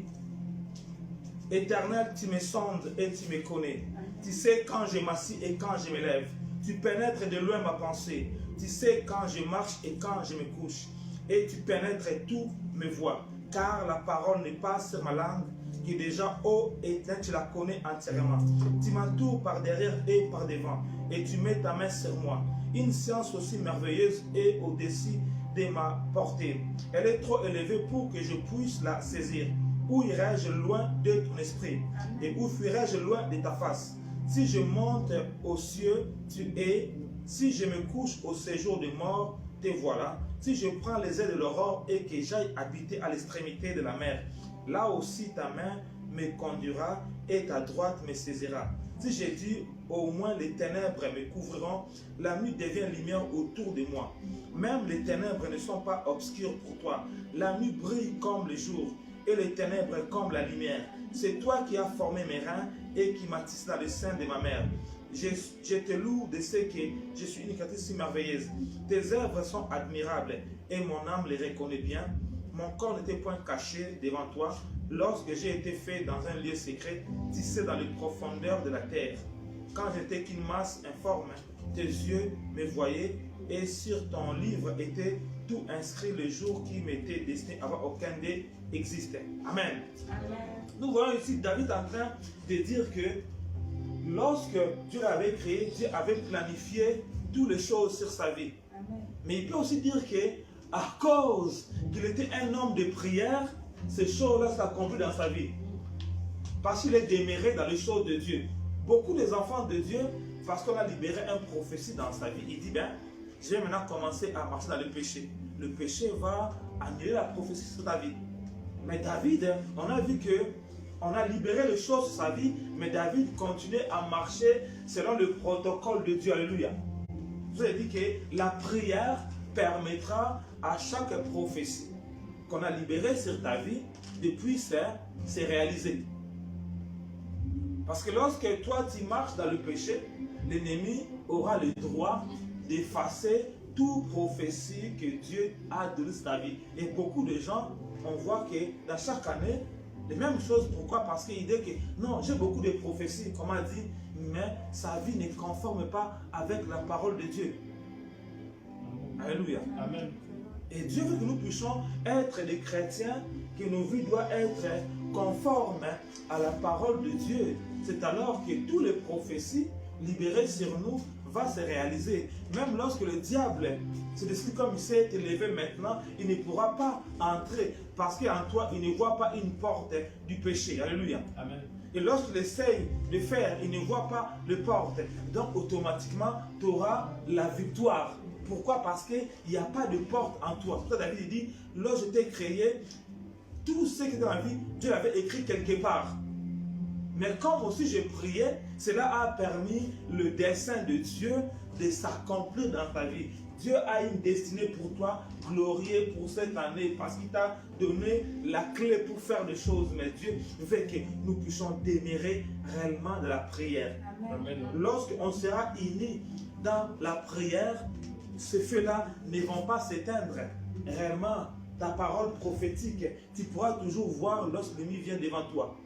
Éternel, tu me sondes et tu me connais. Tu sais quand je m'assis et quand je me lève. Tu pénètres de loin ma pensée. Tu sais quand je marche et quand je me couche. Et tu pénètres toutes mes voies. Car la parole n'est pas sur ma langue, qui est déjà haut et tu la connais entièrement. Tu m'entoures par derrière et par devant. Et tu mets ta main sur moi. Une science aussi merveilleuse est au-dessus de ma portée. Elle est trop élevée pour que je puisse la saisir. Où irai-je loin de ton esprit? Et où fuirai-je loin de ta face? Si je monte aux cieux, tu es. Si je me couche au séjour de mort, te voilà. Si je prends les ailes de l'aurore et que j'aille habiter à l'extrémité de la mer, là aussi ta main me conduira et ta droite me saisira. Si j'ai dit, au moins les ténèbres me couvriront, la nuit devient lumière autour de moi. Même les ténèbres ne sont pas obscures pour toi. La nuit brille comme le jour et les ténèbres comme la lumière. C'est toi qui as formé mes reins et qui m'as tissé dans le sein de ma mère. Je te loue de ce que je suis une créature si merveilleuse. Tes œuvres sont admirables et mon âme les reconnaît bien. Mon corps n'était point caché devant toi lorsque j'ai été fait dans un lieu secret, tissé dans les profondeurs de la terre. Quand j'étais qu'une masse informe, tes yeux me voyaient et sur ton livre était tout inscrit le jour qui m'était destiné avant aucun d'eux existait. Amen. Amen. Nous voyons ici David en train de dire que lorsque Dieu l'avait créé, Dieu avait planifié toutes les choses sur sa vie. Amen. Mais il peut aussi dire que à cause qu'il était un homme de prière, ces choses-là s'accomplissent dans sa vie. Parce qu'il est demeuré dans les choses de Dieu. Beaucoup des enfants de Dieu, parce qu'on a libéré un prophétie dans sa vie, il dit, ben, je vais maintenant commencer à marcher dans le péché. Le péché va annuler la prophétie sur ta vie. Mais David, on a vu que on a libéré les choses sur sa vie, mais David continuait à marcher selon le protocole de Dieu. Alléluia. Je vous ai dit que la prière permettra à chaque prophétie qu'on a libéré sur ta vie, depuis c'est réalisé. Parce que lorsque toi tu marches dans le péché, l'ennemi aura le droit d'effacer toute prophétie que Dieu a donnée sur ta vie. Et beaucoup de gens, on voit que dans chaque année, les mêmes choses. Pourquoi? Parce qu'il dit que non, j'ai beaucoup de prophéties, comme on dit, mais sa vie ne conforme pas avec la parole de Dieu. Alléluia. Amen. Et Dieu veut que nous puissions être des chrétiens, que nos vies doivent être conformes à la parole de Dieu. C'est alors que toutes les prophéties libérées sur nous vont se réaliser. Même lorsque le diable se décide comme il s'est élevé maintenant, il ne pourra pas entrer parce qu'en toi, il ne voit pas une porte du péché. Alléluia. Amen. Et lorsqu'il essaye de faire, il ne voit pas le porte. Donc automatiquement, tu auras la victoire. Pourquoi? Parce qu'il n'y a pas de porte en toi. C'est pour ça que David dit, lorsque je t'ai créé, tout ce qui est dans la vie, Dieu l'avait écrit quelque part. Mais comme aussi je priais, cela a permis le dessein de Dieu de s'accomplir dans ta vie. Dieu a une destinée pour toi, glorieux pour cette année, parce qu'il t'a donné la clé pour faire des choses. Mais Dieu veut que nous puissions demeurer réellement dans la prière. Amen. Lorsqu'on sera unis dans la prière, ces feux-là ne vont pas s'éteindre. Réellement, ta parole prophétique, tu pourras toujours voir lorsque l'ennemi vient devant toi.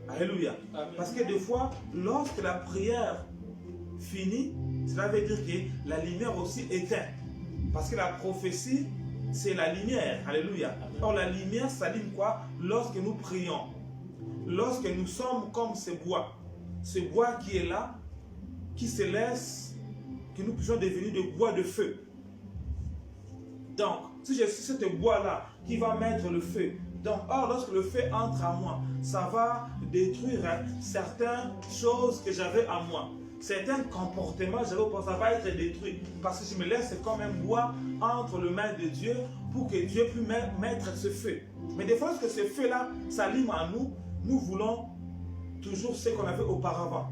Alléluia. Amen. Parce que des fois, lorsque la prière finit, cela veut dire que la lumière aussi éteint. Parce que la prophétie, c'est la lumière. Alléluia. Amen. Or, la lumière s'allume quoi? Lorsque nous prions. Lorsque nous sommes comme ce bois. Ce bois qui est là, qui se laisse, que nous puissions devenir de bois de feu. Donc, si je suis ce bois-là qui va mettre le feu, donc, or, lorsque le feu entre à moi, ça va détruire certaines choses que j'avais à moi. Certains comportements, ça va être détruit. Parce que je me laisse comme un bois entre les mains de Dieu pour que Dieu puisse mettre ce feu. Mais des fois, lorsque ce feu-là s'allume en nous, nous voulons toujours ce qu'on avait auparavant.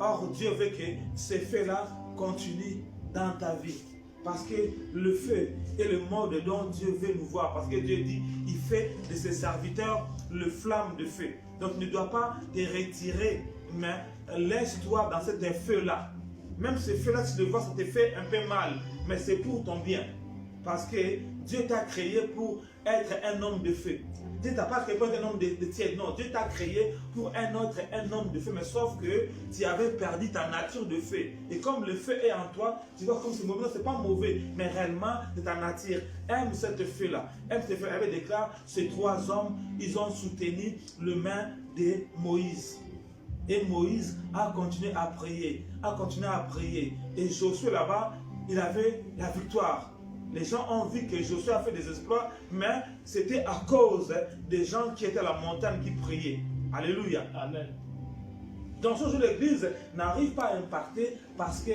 Or, Dieu veut que ce feu-là continue dans ta vie. Parce que le feu est le mode dont Dieu veut nous voir. Parce que Dieu dit, il fait de ses serviteurs le flamme de feu. Donc, tu ne dois pas te retirer, mais laisse-toi dans ce feu-là. Même ce feu-là, si tu le vois, ça te fait un peu mal, mais c'est pour ton bien. Parce que Dieu t'a créé pour être un homme de feu. Dieu t'a pas créé pour être un homme de tiède. Non, Dieu t'a créé pour un homme de feu. Mais sauf que tu avais perdu ta nature de feu. Et comme le feu est en toi, tu vois comme c'est mauvais. Non, c'est pas mauvais, mais réellement, c'est ta nature. Aime cette feu-là. Aime cette feu. Elle avait déclaré, ces trois hommes, ils ont soutenu le main de Moïse. Et Moïse a continué à prier. Et Josué là-bas, il avait la victoire. Les gens ont vu que Josué a fait des exploits, mais c'était à cause des gens qui étaient à la montagne qui priaient. Alléluia. Amen. Donc ce jour, l'Église n'arrive pas à impacter parce que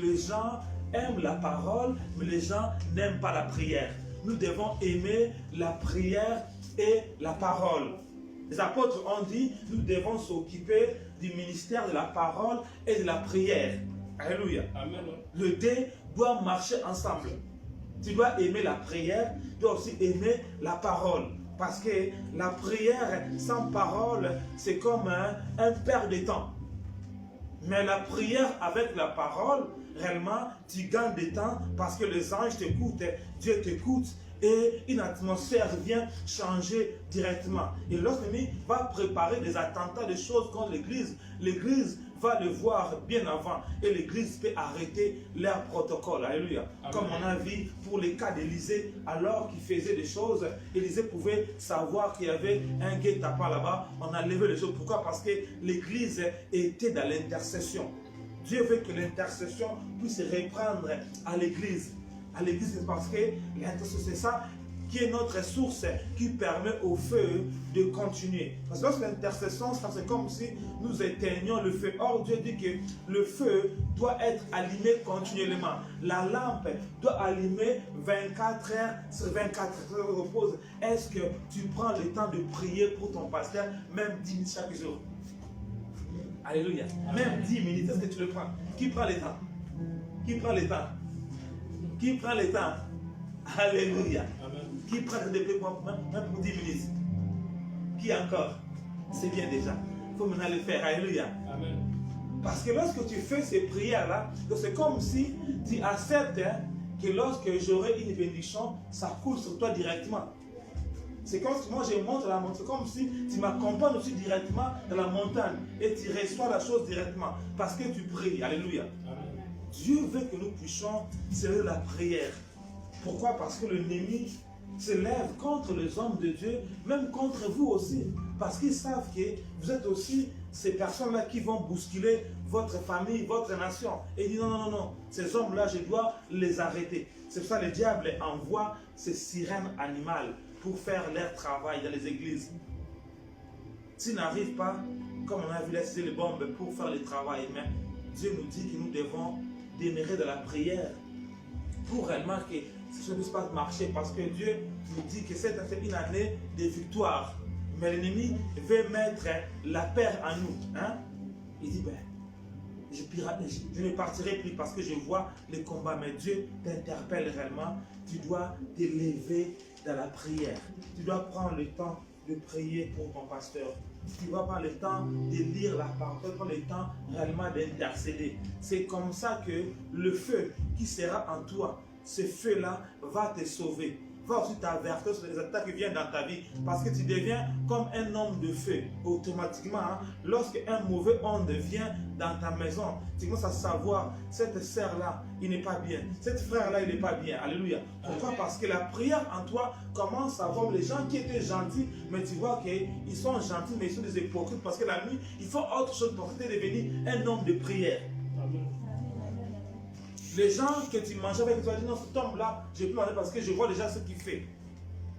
les gens aiment la parole, mais les gens n'aiment pas la prière. Nous devons aimer la prière et la parole. Les apôtres ont dit, nous devons s'occuper du ministère de la parole et de la prière. Alléluia. Amen. Les deux doivent marcher ensemble. Tu dois aimer la prière, tu dois aussi aimer la parole. Parce que la prière sans parole, c'est comme un perte de temps. Mais la prière avec la parole, réellement, tu gagnes du temps parce que les anges t'écoutent, Dieu t'écoute et une atmosphère vient changer directement. Et lorsque l'ennemi va préparer des attentats, des choses contre l'Église, l'Église va le voir bien avant et l'Église peut arrêter leur protocole. Alléluia. Amen. Comme on a vu pour les cas d'Élisée, alors qu'il faisait des choses, Élisée pouvait savoir qu'il y avait un guet-apens là-bas. On a levé les choses. Pourquoi? Parce que l'Église était dans l'intercession. Dieu veut que l'intercession puisse reprendre à l'Église. À l'Église, c'est parce que l'intercession, c'est ça qui est notre source qui permet au feu de continuer. Parce que lorsque l'intercession, c'est comme si nous éteignions le feu. Or, Dieu dit que le feu doit être allumé continuellement. La lampe doit allumer 24 heures sur 24 heures. Est-ce que tu prends le temps de prier pour ton pasteur, même 10 minutes chaque jour? Alléluia. Même 10 minutes, est-ce que tu le prends? Qui prend le temps? Qui prend le temps? Qui prend le temps? Alléluia. Qui prend des prières même pour 10 minutes? Qui encore? C'est bien déjà. Il faut maintenant le faire. Alléluia. Amen. Parce que lorsque tu fais ces prières-là, c'est comme si tu acceptes que lorsque j'aurai une bénédiction, ça coule sur toi directement. C'est comme si moi je monte la montagne, c'est comme si tu m'accompagnes aussi directement dans la montagne et tu reçois la chose directement parce que tu pries. Alléluia. Amen. Dieu veut que nous puissions servir la prière. Pourquoi? Parce que l'ennemi se lève contre les hommes de Dieu, même contre vous aussi. Parce qu'ils savent que vous êtes aussi ces personnes-là qui vont bousculer votre famille, votre nation. Et il dit non, non, non, non, ces hommes-là, je dois les arrêter. C'est pour ça que le diable envoie ces sirènes animales pour faire leur travail dans les églises. S'ils n'arrivent pas, comme on a vu laisser les bombes pour faire le travail, mais Dieu nous dit que nous devons demeurer de la prière pour réellement que ces choses ne puissent pas marcher, parce que Dieu nous dit que c'est une année de victoire. Mais l'ennemi veut mettre la peur en nous. Hein? Il dit, ben, je ne partirai plus parce que je vois les combats. Mais Dieu t'interpelle réellement. Tu dois t'élever dans la prière. Tu dois prendre le temps de prier pour ton pasteur. Tu dois prendre le temps de lire la parole, prendre le temps réellement d'intercéder. C'est comme ça que le feu qui sera en toi, ce feu-là va te sauver. Va aussi t'avertir sur les attaques qui viennent dans ta vie. Parce que tu deviens comme un homme de feu. Automatiquement, hein, lorsque un mauvais onde vient dans ta maison, tu commences à savoir, cette sœur-là, il n'est pas bien. Cette frère-là, il n'est pas bien. Alléluia. Pourquoi? Parce que la prière en toi commence à voir les gens qui étaient gentils, mais tu vois qu'ils sont gentils, mais ils sont des hypocrites. Parce que la nuit, il faut autre chose pour devenir un homme de prière. Amen. Les gens que tu manges avec, tu vas dire non, cet homme-là, je peux manger parce que je vois déjà ce qu'il fait.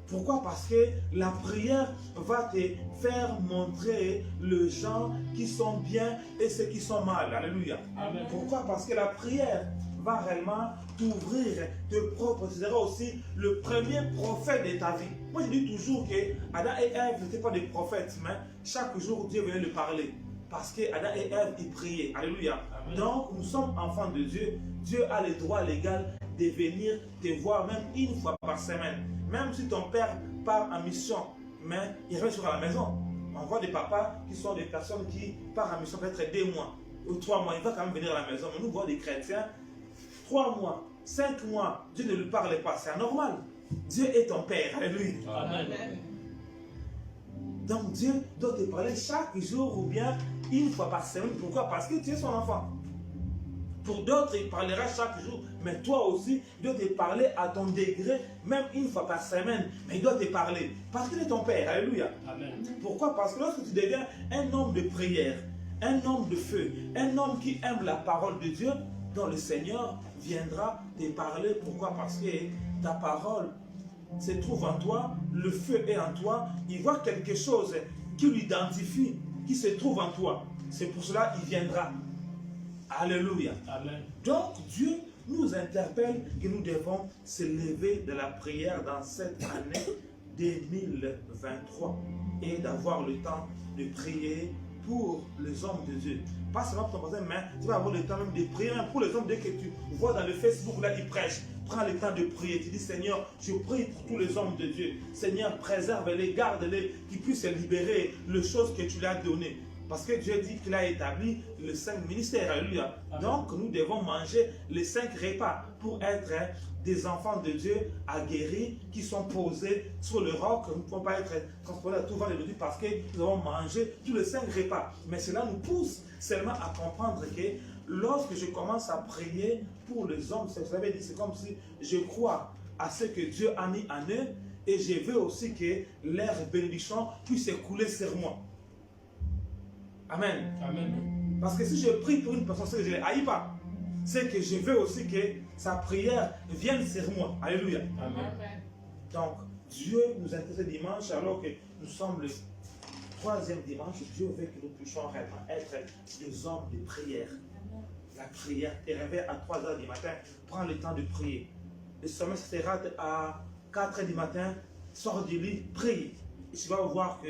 Pourquoi? Parce que la prière va te faire montrer les gens qui sont bien et ceux qui sont mal. Alléluia. Amen. Pourquoi? Parce que la prière va réellement t'ouvrir tes propres. Tu seras aussi le premier prophète de ta vie. Moi, je dis toujours que Adam et Ève n'étaient pas des prophètes, mais chaque jour, Dieu venait leur parler. Parce que Adam et Ève, ils priaient. Alléluia. Amen. Donc, nous sommes enfants de Dieu. Dieu a le droit légal de venir te voir même une fois par semaine. Même si ton père part en mission, mais il reste sur la maison. On voit des papas qui sont des personnes qui partent en mission peut-être 2 mois ou 3 mois. Il va quand même venir à la maison. Mais nous voyons des chrétiens, 3 mois, 5 mois, Dieu ne lui parle pas. C'est anormal. Dieu est ton père. Alléluia. Amen. Donc Dieu doit te parler chaque jour ou bien une fois par semaine. Pourquoi? Parce que tu es son enfant. Pour d'autres, il parlera chaque jour. Mais toi aussi, il doit te parler à ton degré, même une fois par semaine. Mais il doit te parler. Parce qu'il est ton père. Alléluia. Amen. Pourquoi? Parce que lorsque tu deviens un homme de prière, un homme de feu, un homme qui aime la parole de Dieu, dont le Seigneur viendra te parler. Pourquoi? Parce que ta parole se trouve en toi, le feu est en toi, il voit quelque chose qui l'identifie, qui se trouve en toi. C'est pour cela qu'il viendra. Alléluia. Amen. Donc Dieu nous interpelle que nous devons se lever de la prière dans cette année 2023 et d'avoir le temps de prier pour les hommes de Dieu. Pas seulement pour ton voisin, mais tu vas avoir le temps même de prier même pour les hommes de Dieu que tu vois dans le Facebook, là, ils prêchent. Prends le temps de prier. Tu dis, Seigneur, je prie pour tous les hommes de Dieu. Seigneur, préserve-les, garde-les, qu'ils puissent libérer les choses que tu leur as données. Parce que Dieu dit qu'il a établi les 5 ministères. Alléluia. Donc, nous devons manger les 5 repas pour être des enfants de Dieu aguerris qui sont posés sur le roc. Nous ne pouvons pas être transportés à tout vent de Dieu parce que nous avons mangé tous les 5 repas. Mais cela nous pousse seulement à comprendre que lorsque je commence à prier pour les hommes, ça veut dire c'est comme si je crois à ce que Dieu a mis en eux et je veux aussi que leur bénédiction puisse couler sur moi. Amen. Amen. Parce que si je prie pour une personne, c'est que je ne l'haïs pas. C'est que je veux aussi que sa prière vienne sur moi. Alléluia. Amen. Donc, Dieu nous intéresse ce dimanche alors que nous sommes le 3e dimanche. Dieu veut que nous puissions réellement être des hommes de prière. La prière, te réveille à 3 h du matin, prends le temps de prier. Le sommeil sera à 4 h du matin, sors du lit, prie. Et tu vas voir que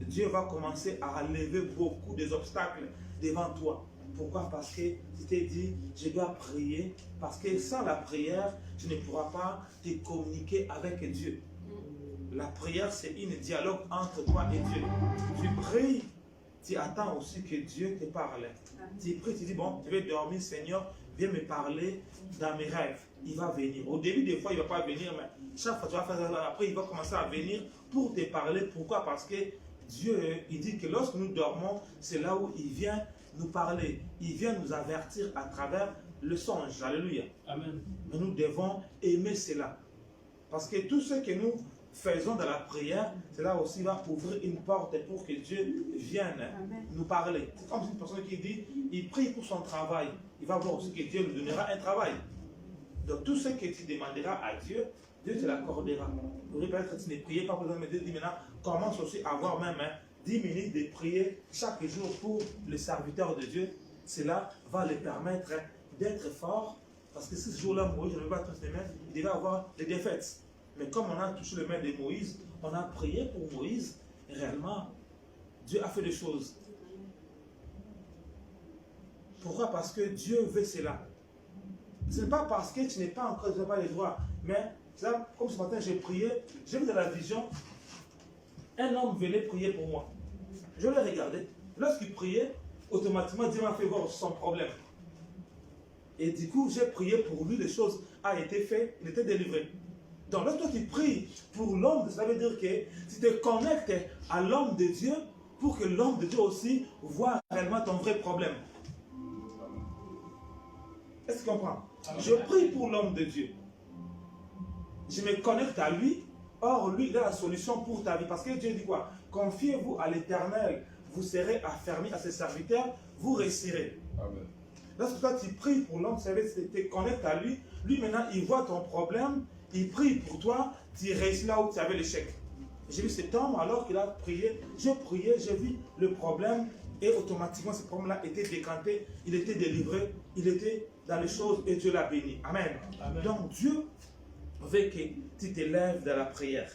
Dieu va commencer à lever beaucoup des obstacles devant toi. Pourquoi? Parce que tu t'es dit, je dois prier, parce que sans la prière, tu ne pourras pas te communiquer avec Dieu. La prière, c'est un dialogue entre toi et Dieu. Tu pries, tu attends aussi que Dieu te parle. Tu pries, tu dis, bon, je vais dormir, Seigneur, viens me parler dans mes rêves. Il va venir. Au début, des fois, il ne va pas venir, mais chaque fois, tu vas faire ça. Après, il va commencer à venir pour te parler. Pourquoi? Parce que Dieu, il dit que lorsque nous dormons, c'est là où il vient nous parler. Il vient nous avertir à travers le songe. Alléluia. Amen. Mais nous devons aimer cela. Parce que tout ce que nous faisons dans la prière, cela aussi va ouvrir une porte pour que Dieu vienne nous parler. C'est comme une personne qui dit, il prie pour son travail. Il va voir aussi que Dieu lui donnera un travail. Donc tout ce que tu demanderas à Dieu, Dieu te l'accordera. Peut-être que tu ne priais pas pour Dieu, mais Dieu dit maintenant, commence aussi à avoir même 10 minutes de prier chaque jour pour les serviteurs de Dieu. Cela va les permettre d'être forts. Parce que si ce jour-là, Moïse ne veut pas toucher les mains, il devait avoir des défaites. Mais comme on a touché les mains de Moïse, on a prié pour Moïse, réellement, Dieu a fait des choses. Pourquoi? Parce que Dieu veut cela. Ce n'est pas parce que tu n'es pas encore, tu n'as pas les droits. Mais là, comme ce matin, j'ai prié, j'ai vu dans la vision, un homme venait prier pour moi. Je l'ai regardé. Lorsqu'il priait, automatiquement, Dieu m'a fait voir son problème. Et du coup, j'ai prié pour lui, les choses ont été faites, il était délivré. Donc, lorsque tu pries pour l'homme, ça veut dire que tu te connectes à l'homme de Dieu pour que l'homme de Dieu aussi voit réellement ton vrai problème. Est-ce que tu comprends? Je prie pour l'homme de Dieu. Je me connecte à lui. Or, lui, il a la solution pour ta vie. Parce que Dieu dit quoi? Confiez-vous à l'Éternel. Vous serez affermis à ses serviteurs. Vous réussirez. Amen. Lorsque toi, tu pries pour l'homme, tu te connectes à lui. Lui, maintenant, il voit ton problème. Il prie pour toi. Tu réussis là où tu avais l'échec. J'ai vu cet homme, alors qu'il a prié. J'ai prié, j'ai vu le problème. Et automatiquement, ce problème-là était décanté. Il était délivré. Il était dans les choses et Dieu l'a béni. Amen. Amen. Donc, Dieu veut que tu t'élèves dans la prière.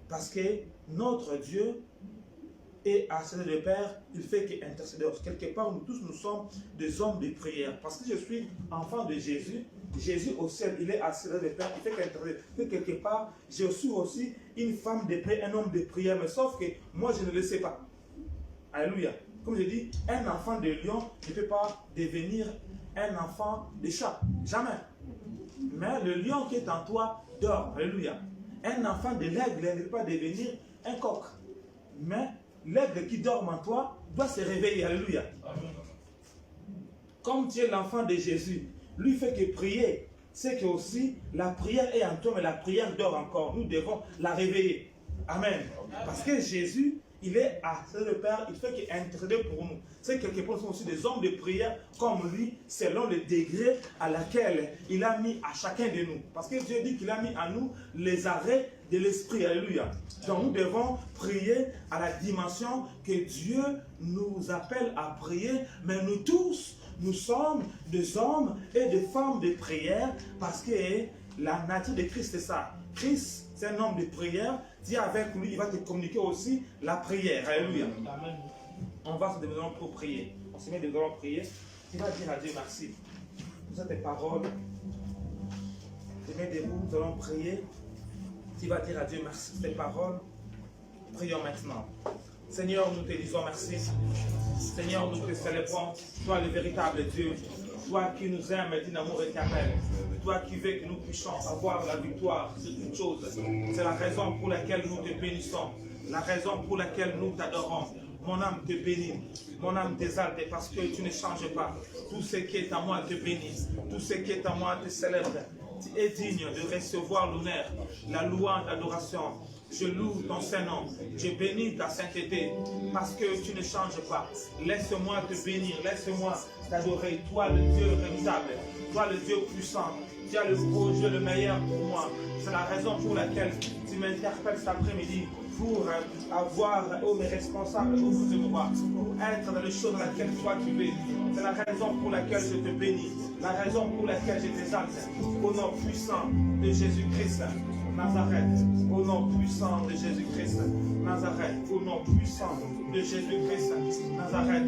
Parce que notre Dieu est assez de Père, il fait qu'intercédeur. Quelque part, nous tous, nous sommes des hommes de prière. Parce que je suis enfant de Jésus. Jésus au ciel, il est assis de Père, il fait qu'intercédeur. Quelque part, je suis aussi une femme de prière, un homme de prière. Mais sauf que moi, je ne le sais pas. Alléluia. Comme je dis, un enfant de lion ne peut pas devenir un enfant de chat. Jamais. Mais le lion qui est en toi dort. Alléluia. Un enfant de l'aigle ne peut pas devenir un coq. Mais l'aigle qui dort en toi doit se réveiller. Alléluia. Comme tu es l'enfant de Jésus, lui fait que prier. C'est que aussi la prière est en toi, mais la prière dort encore. Nous devons la réveiller. Amen. Parce que Jésus, il est à le Père, il fait qu'il intercède pour nous. C'est quelque part sont aussi des hommes de prière comme lui, selon le degré à laquelle il a mis à chacun de nous. Parce que Dieu dit qu'il a mis à nous les arrêts de l'esprit. Alléluia. Donc nous devons prier à la dimension que Dieu nous appelle à prier, mais nous tous, nous sommes des hommes et des femmes de prière parce que la nature de Christ c'est ça. Christ, c'est un homme de prière. Dis avec lui, il va te communiquer aussi la prière. Alléluia. Amen. On va se développer pour prier. On se met devant prier. Tu vas dire à Dieu merci. Pour tes paroles. Tu mets debout, nous allons prier. Tu vas dire à Dieu merci pour tes paroles. Prions maintenant. Seigneur, nous te disons merci. Seigneur, nous te célébrons. Toi, le véritable Dieu. Toi qui nous aimes et d'un amour éternel. Toi qui veux que nous puissions avoir la victoire sur toute chose. C'est la raison pour laquelle nous te bénissons. La raison pour laquelle nous t'adorons. Mon âme te bénit. Mon âme t'exalte parce que tu ne changes pas. Tout ce qui est à moi te bénit. Tout ce qui est à moi te célèbre. Tu es digne de recevoir l'honneur, la louange, l'adoration. Je loue ton Saint-Nom. Je bénis ta sainteté parce que tu ne changes pas. Laisse-moi te bénir. Laisse-moi t'adorer. Toi, le Dieu redoutable. Toi, le Dieu puissant. Tu as le beau Dieu, le meilleur pour moi. C'est la raison pour laquelle tu m'interpelles cet après-midi pour avoir, mes responsables au bout de moi, pour être dans les choses dans lesquelles toi tu veux. C'est la raison pour laquelle je te bénis. La raison pour laquelle je t'exalte. Au nom puissant de Jésus-Christ. Nazareth, au nom puissant de Jésus-Christ, Nazareth, au nom puissant de Jésus-Christ, Nazareth.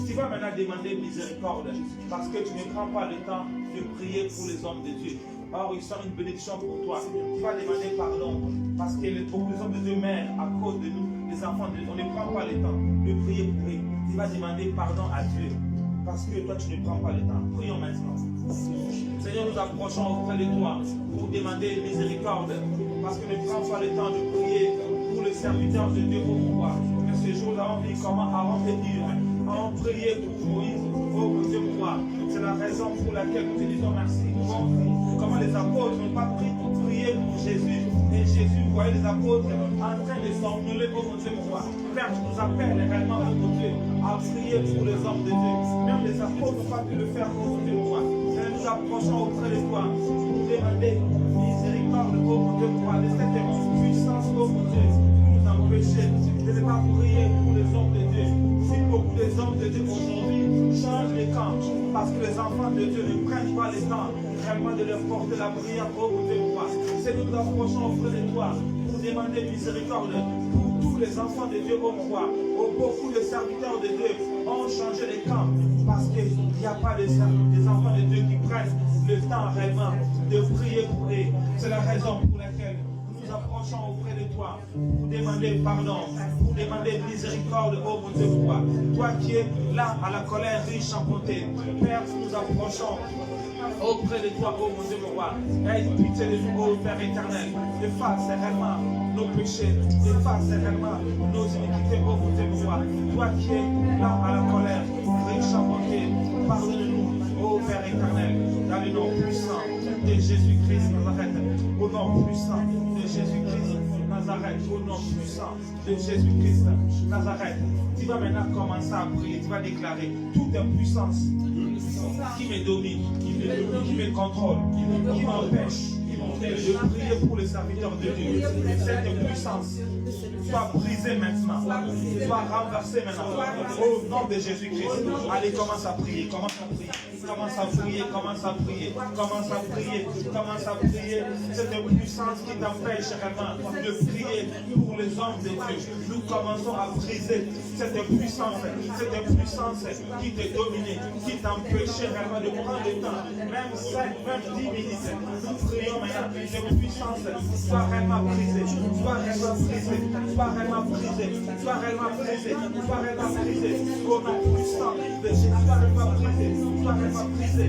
Tu vas maintenant demander miséricorde parce que tu ne prends pas le temps de prier pour les hommes de Dieu. va recevoir une bénédiction pour toi. Tu vas demander pardon parce que beaucoup de hommes de Dieu meurent à cause de nous, les enfants de Dieu. On ne prend pas le temps de prier pour eux. Tu vas demander pardon à Dieu parce que toi tu ne prends pas le temps. Prions maintenant. Seigneur, nous approchons auprès de toi pour demander miséricorde parce que ne prends pas le temps de prier pour le serviteur de Dieu au roi. Mais ce jour, nous avons vu comment Aaron et Hur ont prié pour Moïse, oh mon Dieu, roi. C'est la raison pour laquelle nous te disons merci. Nous avons vu comment les apôtres n'ont pas prié pour Jésus. Et Jésus voyait les apôtres en train de s'ennuler, oh mon Dieu, roi. Père, tu nous appelles réellement, oh mon Dieu, à prier pour les hommes de Dieu. Même les apôtres n'ont pas pu le faire, oh mon Dieu, roi. Et nous approchons auprès de toi pour demander miséricorde, oh mon Dieu, roi, de cette puissance, oh mon Dieu, qui nous empêchait de ne pas prier pour les hommes de Dieu. Si beaucoup des hommes de Dieu aujourd'hui changent les camps parce que les enfants de Dieu ne prennent pas le temps réellement de leur porter la prière, oh mon Dieu, roi. C'est nous nous approchons auprès de toi pour demander miséricorde pour tous les enfants de Dieu, oh mon roi. Oh, beaucoup de serviteurs de Dieu ont changé les camps parce qu'il n'y a pas des enfants de Dieu qui prennent le temps réellement de prier pour eux. C'est la raison pour laquelle nous approchons auprès de toi pour demander pardon, pour demander miséricorde, oh mon Dieu, roi. Toi qui es là à la colère riche en bonté, Père, nous approchons auprès de toi, oh mon Dieu, roi. Aie pitié de nous, oh Père éternel. Efface réellement nos péchés, efface réellement nos iniquités, oh mon Dieu, roi. Toi qui es là à la colère riche en bonté, pardonne-nous, oh Père éternel, dans le nom puissant de Jésus-Christ Nazareth, au nom puissant de Jésus-Christ Nazareth, au nom puissant de Jésus-Christ Nazareth. Tu vas maintenant commencer à prier, tu vas déclarer toute puissance qui me domine, qui me contrôle, qui m'empêche de prier pour les serviteurs de Dieu. Cette puissance soit brisée maintenant, soit renversée maintenant. Au nom de Jésus-Christ, allez, commence à prier, commence à prier. Commence à prier, commence à prier, commence à prier, commence à prier. Cette puissance qui t'empêche réellement de prier pour les hommes de Dieu. Nous commençons à briser cette puissance qui te dominait, qui t'empêchait réellement de prendre le temps, même 5, même 10 minutes. Nous prions maintenant, cette puissance soit réellement brisée, soit réellement brisée, soit réellement brisée, soit réellement brisée, soit réellement brisée. Au nom puissant de Jésus, soit réellement brisée, soit réellement brisé,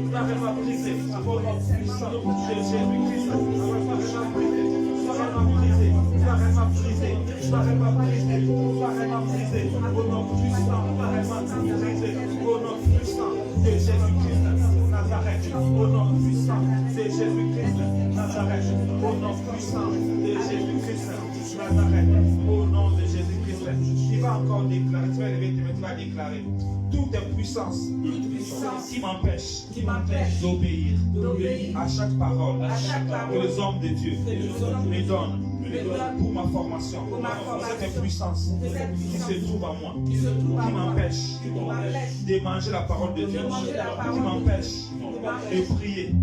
soit réellement brisé, au nom puissant de Jésus-Christ, soit réellement brisé, soit réellement brisé, soit réellement brisé, soit réellement brisé, au nom puissant, soit réellement brisé, au nom puissant de Jésus-Christ Nazareth, au nom puissant de Jésus-Christ Nazareth, au nom puissant de Jésus-Christ Nazareth, au nom de Jésus-Christ. Tu vas encore déclarer, tu vas lever, tu vas déclarer toute puissance qui m'empêche d'obéir à chaque parole que les hommes de Dieu me donnent pour ma formation, cette puissance qui se trouve en moi, qui m'empêche de manger la parole de Dieu, qui m'empêche de prier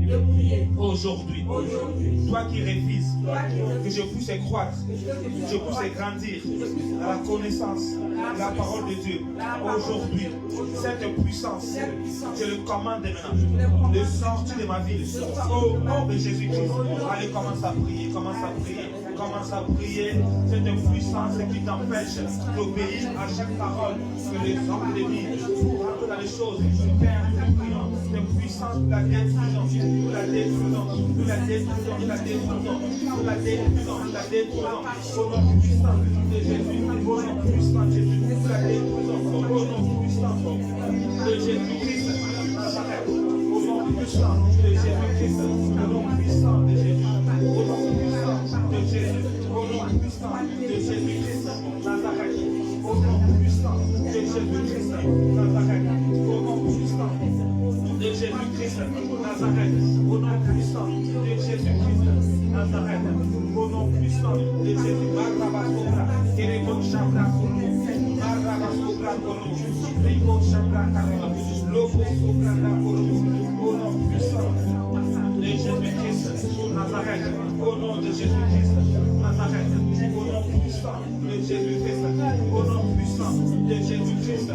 aujourd'hui. Toi qui refuses que je puisse croître, je puisse grandir dans la connaissance de la parole de Dieu, aujourd'hui, cette puissance, je le commande maintenant de sortir de ma vie. Au nom de Jésus-Christ, allez, commence à prier, commence à prier. Commence à prier cette puissance qui t'empêche d'obéir à chaque parole que les hommes te disent pour rentrer dans les choses. Père, nous prions cette puissance de la détruisons, de la détruisons, de la détruisons, de la détruisons, de la détruisons, de la détruisons. Au nom puissant de Jésus, au nom puissant de Jésus, de la détruisons, au nom puissant de Jésus-Christ. Au nom puissant de Jésus-Christ, au nom puissant de Jésus, au nom puissant de Jésus, au nom puissant de Jésus-Christ, Nazareth, au nom puissant de Jésus-Christ, Nazareth, au nom puissant de Jésus-Christ, Nazareth, au nom puissant de Jésus-Christ, Nazareth, au nom puissant de Jésus, Barabasokra, Kerebo Chabra Kourou, Barabasokra Kourou, Ribo Chabra Kourou, Lobo Sokra Kourou, au nom puissant de Jésus-Christ, Nazareth, au nom de Jésus-Christ, Nazareth, au nom puissant de Jésus-Christ, au nom puissant de Jésus-Christ,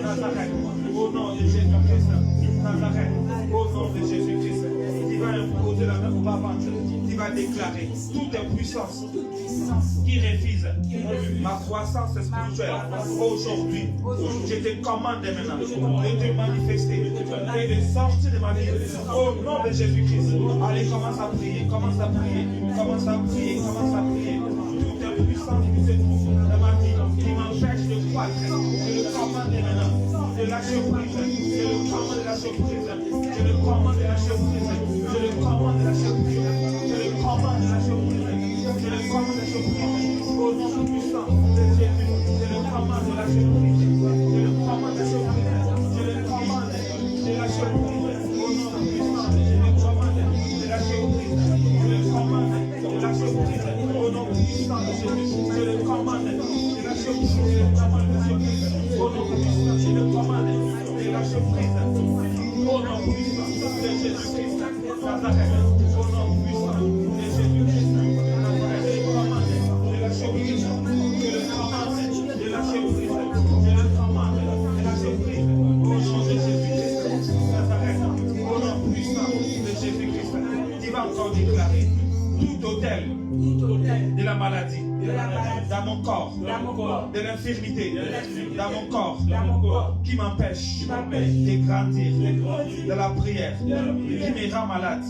Nazareth, au nom de Jésus-Christ, Nazareth, au nom de Jésus-Christ. Tu vas imposer qui va déclarer toute puissance qui refuse ma croissance spirituelle. Aujourd'hui, je te commande maintenant de te manifester et de sortir de ma vie. Au nom de Jésus-Christ. Allez, commence à prier, commence à prier, commence à prier, commence à prier. Toute puissance qui se trouve dans ma vie, qui m'empêche de croître, je le commande maintenant de lâcher prise. Je le commande de lâcher prise. Je le commande de lâcher prise. Je le commande de lâcher prise. Je le commande de lâcher prise. Je le commande de lâcher prise. Au nom puissant de Jésus, je le commande de lâcher prise. Je le commande de lâcher prise. Je le commande de lâcher prise. Au nom puissant, je le commande de lâcher prise. Je le commande de lâcher prise. Au nom puissant de Jésus, je le commande de lâcher prise. Je le commande de lâcher prise. Au nom puissant, je le commande de lâcher prise. Au nom puissant de Jésus-Christ, Nazareth. Au nom puissant de Jésus-Christ, Nazareth. Je le commande de lâcher prise. Je le commande de lâcher prise. Je le commande de lâcher prise. Au nom de Jésus-Christ, Nazareth. Au nom puissant de Jésus-Christ, qui va encore déclarer tout hôtel de la maladie, dans mon corps, de l'infirmité, dans mon corps, qui m'empêche de grandir, de la prière, qui me rend malade.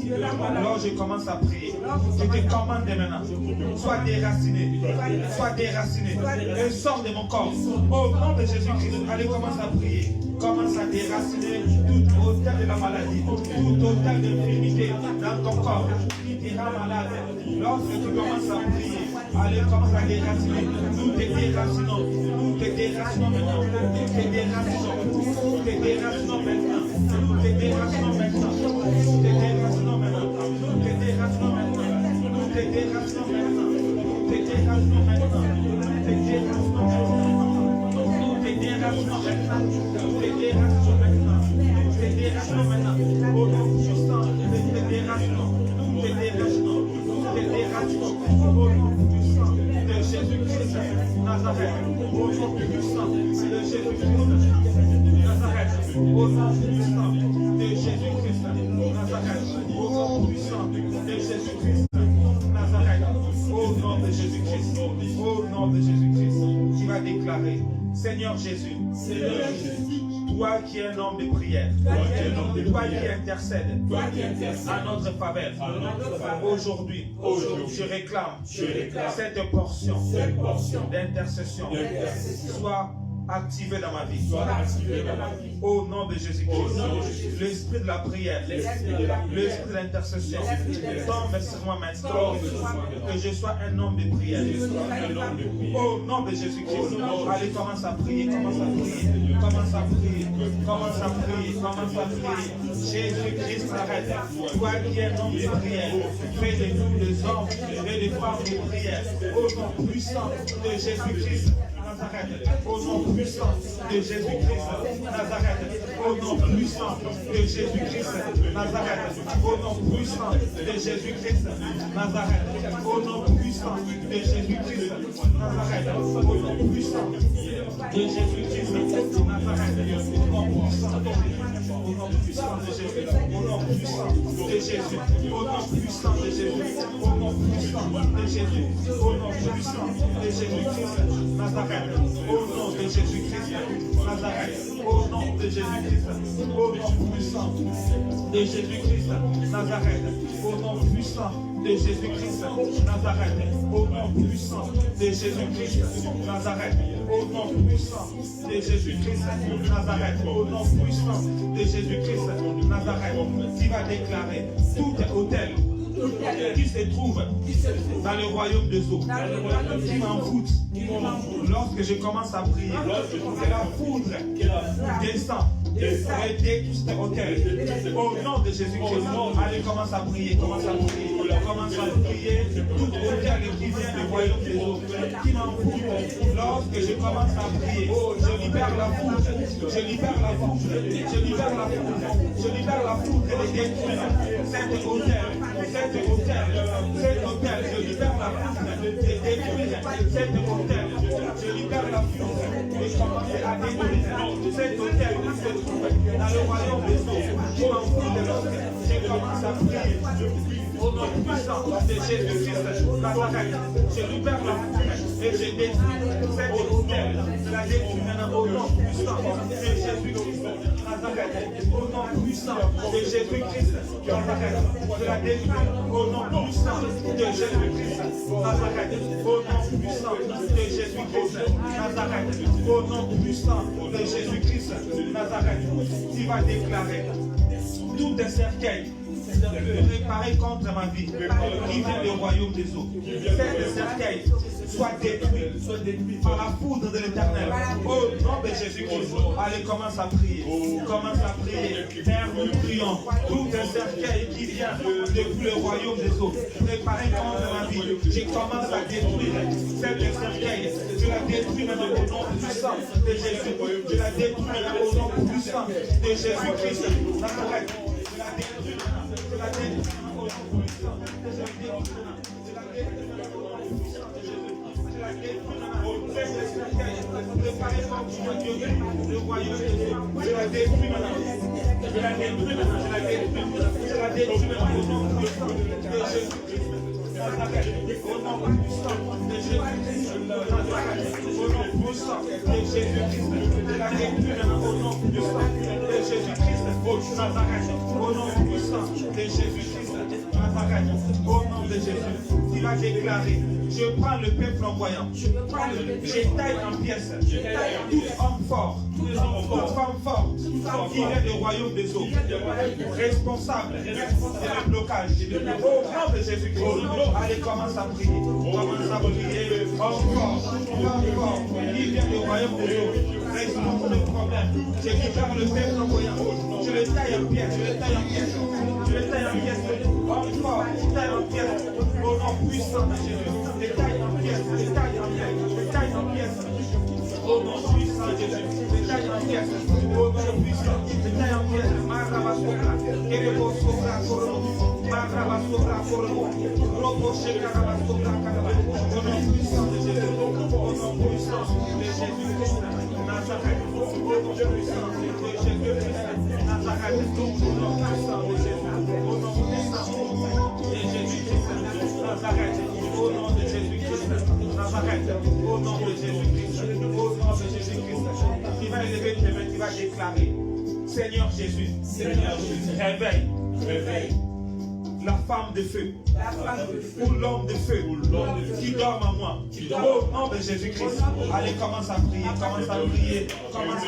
Alors je commence à prier. Je te commande maintenant, sois déraciné, et sors de mon corps. Au nom de Jésus-Christ, allez, commence à prier. Commence à déraciner tout hôtel de la maladie, tout hôtel d'infirmité dans ton corps qui te rend malade. Lorsque tu commences à prier, allez, commence à déraciner. Nous te déracinons, nous te déracinons maintenant, nous te déracinons, nous te déracinons maintenant, nous te déracinons maintenant, nous te déracinons maintenant, nous te déracinons maintenant, nous te déracinons maintenant, nous te déracinons maintenant, nous te déracinons maintenant. Au nom puissant, nous te déracinons, nous te déracinons, nous te déracinons. Au nom puissant de Jésus-Christ, Nazareth. Au nom puissant de Jésus-Christ, Nazareth. Au nom puissant de Jésus-Christ, Nazareth. Au nom puissant de Jésus-Christ, Nazareth. Au nom de Jésus-Christ, au nom de Jésus-Christ, qui va déclarer: Seigneur Jésus, toi qui es un homme de prière, toi qui intercède à notre faveur, aujourd'hui, je réclame cette portion d'intercession soit activé dans ma vie. Au nom de Jésus-Christ, l'esprit de la prière, l'esprit de l'intercession tombe sur moi maintenant. Que je sois un homme de prière. Au nom de Jésus-Christ, allez, commence à prier, commence à prier, commence à prier, commence à prier, commence à prier. Jésus-Christ, arrête. Toi qui es un homme de prière, fais de nous des hommes et des femmes de prière. Au nom puissant de Jésus-Christ, Nazareth, au nom puissant de Jésus-Christ, Nazareth, au nom puissant de Jésus-Christ, Nazareth, au nom puissant de Jésus-Christ, Nazareth, au nom puissant de Jésus-Christ, Nazareth, au nom puissant de Jésus-Christ, Nazareth, au nom puissant de Jésus, au nom puissant de Jésus, au nom puissant de Jésus, au nom puissant de Jésus, au nom puissant de Jésus, au nom puissant de Jésus-Christ, Nazareth. Au nom de Jésus-Christ, Nazareth, au nom de Jésus-Christ, au nom puissant de Jésus-Christ, Nazareth, au nom puissant de Jésus-Christ, Nazareth, au nom puissant de Jésus-Christ, Nazareth, au nom puissant de Jésus-Christ, Nazareth, au nom puissant de Jésus-Christ, Nazareth, qui va déclarer tout hôtel qui se trouve dans le royaume des eaux, qui m'envoûte. Lorsque je commence à prier, que la foudre descend et détruit cet hôtel. Au nom de Jésus-Christ, allez, commence à prier, commence à prier, commence à prier. Tout hôtel qui vient du royaume des eaux, qui m'envoûte. Lorsque je commence à prier, je libère la foudre, je libère la foudre, je libère la foudre, je libère la foudre et détruire cet hôtel. Cet hôtel, je libère la foudre et détruire cet hôtel. Je libère la foudre et commence à détruire cet hôtel qui se trouve dans le royaume des eaux. Je m'envoûte de l'autre. Je commence à prier. Au nom puissant de Jésus-Christ, je libère la foule et je détruis cette foule. Je la détruis maintenant au nom puissant de Jésus-Christ. Au nom puissant de Jésus-Christ. Je la détruis au nom puissant de Jésus-Christ. Au nom puissant de Jésus-Christ. Au nom puissant de Jésus-Christ. Tu vas déclarer tout est cercueil préparé contre ma vie, qui vient du royaume des eaux. Cette cercueil soit détruit par la foudre de l'Éternel. Au nom de Jésus-Christ, allez, commence à prier. Commence à prier. Père, nous prions. Tout un cercueil qui vient depuis le royaume des eaux, préparé contre ma vie. Je commence à détruire cette cercueil. Je la détruis maintenant au nom puissant de Jésus. Je la détruis maintenant au nom puissant de Jésus-Christ. Je la détruis. Je la détruis au nom puissant de Jésus-Christ. Je la détruis au nom puissant de Jésus. Je la détruis au préparé contre le royaume de Dieu. Je la détruis maintenant. Je la détruis maintenant. Je la détruis. Je la détruis maintenant au nom puissant de Jésus-Christ. Au nom puissant de Jésus-Christ. Au nom puissant de Jésus-Christ. Je la détruis maintenant au nom puissant de Jésus-Christ. Au nom puissant de Jésus-Christ. Au nom de Jésus. Tu vas déclarer. Je prends le peuple en voyant. Je taille en pièces. Tout homme fort, toute femme forte qui vient du royaume des eaux, responsable de blocage. Au nom de Jésus-Christ, allez, commence à prier. Commence à prier. Homme fort, qui vient du royaume des eaux, responsable de problème. Je déclare le peuple en voyant. Je le taille en pièces. Je le taille en pièces. Je le taille en pièces. Homme fort, je taille en pièces. Au nom puissant de Jésus. Je taille en pièces. Je taille en pièces. Je taille en pièces. Au nom puissant de Jésus, je taille en pièces. Au nom puissant, je taille en pièces. Marabasokra, Kerebosokra, Korono, Marabasokra, Korono, Robosheka, Rabasokra, Karaba. Au nom puissant de Jésus, au nom puissant de Jésus-Christ, Nazareth. Au nom puissant de Jésus-Christ, Nazareth. Au nom puissant de Jésus, au nom puissant de Jésus-Christ, Nazareth. Au nom de Jésus-Christ, Nazareth. Au nom de Jésus-Christ. Au nom de Jésus-Christ, tu vas élever tes mains, tu vas déclarer, Seigneur Jésus, réveille la femme de feu, ou l'homme de feu, qui dort en moi. Au nom de Jésus-Christ, allez, commence à prier,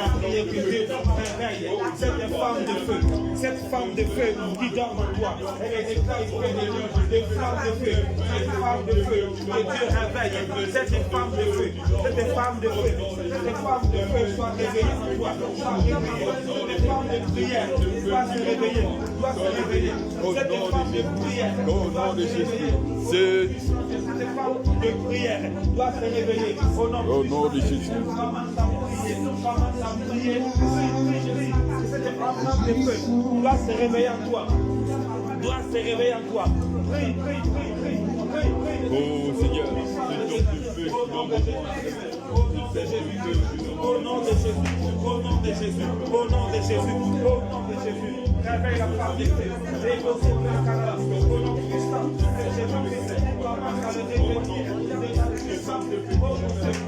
que Dieu réveille cette femme de feu qui dort en toi. Elle déclare des femmes de feu, que Dieu réveille cette femme de feu, soit réveillée en toi, soit réveillée. Cette femme de prière doit se réveiller, cette femme de prière doit se réveiller. Cette femme de prière doit se réveiller au nom de Jésus. Commence à prier. Cette femme de feu doit se réveiller en toi. Prie. Oh Seigneur, au nom de Jésus. Au nom de Jésus. Réveille la femme de feu. Au nom puissant de Jésus-Christ. Commence à le réveiller. Cette femme de feu. Au nom de Jésus.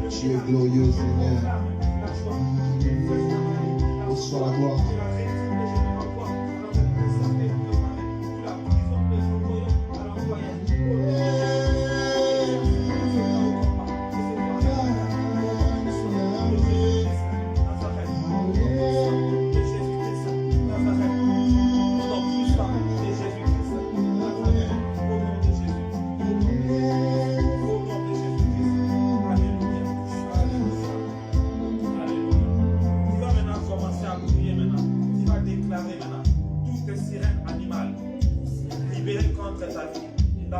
Tu es glorieux, Seigneur. Reçois la gloire.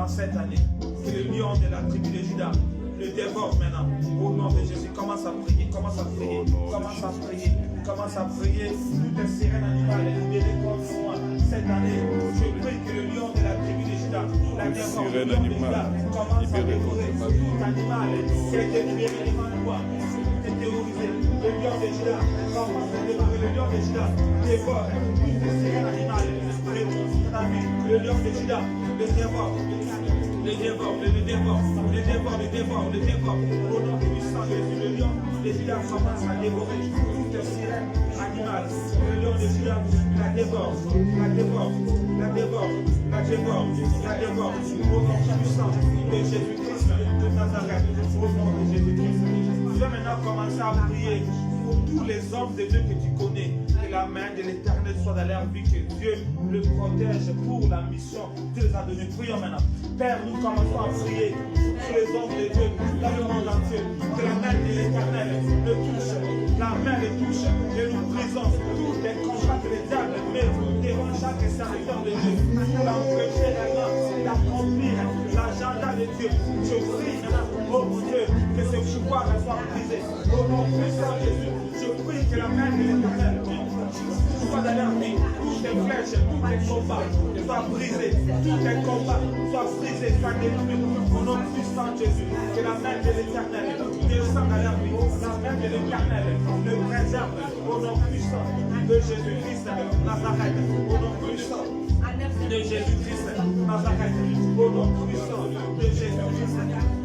Cette année, que le lion de la tribu de Juda le dévore maintenant. Au nom de Jésus, commence à prier, commence à prier, commence à prier, commence à prier. Toutes les sirènes animales libérées contre moi. Cette année, je prie que le lion de la tribu de Juda la dévore. Le lion de Juda commence à dévorer tout animal qui a été libéré devant moi, qui est terrorisé. Le lion de Juda commence à dévorer. Le lion de Juda dévore toutes les sirènes animales. Le lion de Juda le dévore. Le dévore, le dévore, le dévore, le dévore, le dévore. Au nom puissant de Jésus, le lion de Juda commence à dévorer toute sirène animale. Le lion de Juda la dévore, la dévore, la dévore, la dévore, la dévore. Au nom puissant de Jésus-Christ de Nazareth, au nom de Jésus-Christ. Tu vas maintenant commencer à prier pour tous les hommes de Dieu que tu connais. Que la main de l'Éternel soit dans leur vie, que Dieu le protège pour la mission qu'il les a donnée. Prions maintenant. Père, nous commençons à prier pour les hommes de Dieu dans le monde entier. Que la main de l'Éternel le touche, la main le touche, et nous brisons tous les combats que le diable met devant chaque serviteur de Dieu pour l'empêcher réellement d'accomplir l'agenda de Dieu. Je prie maintenant, oh mon Dieu, que ce pouvoir soit brisé. Au nom puissant de Jésus, je prie que la main de l'Éternel soit dans leur vie, toutes les flèches, tous les combats soient brisés, tous les combats soient brisés, soient détruits. Au nom puissant de Jésus, que la main de l'Éternel descende dans leur vie, la main de l'Éternel le préserve. Au nom puissant de Jésus-Christ Nazareth, au nom puissant de Jésus-Christ Nazareth, au nom puissant de Jésus-Christ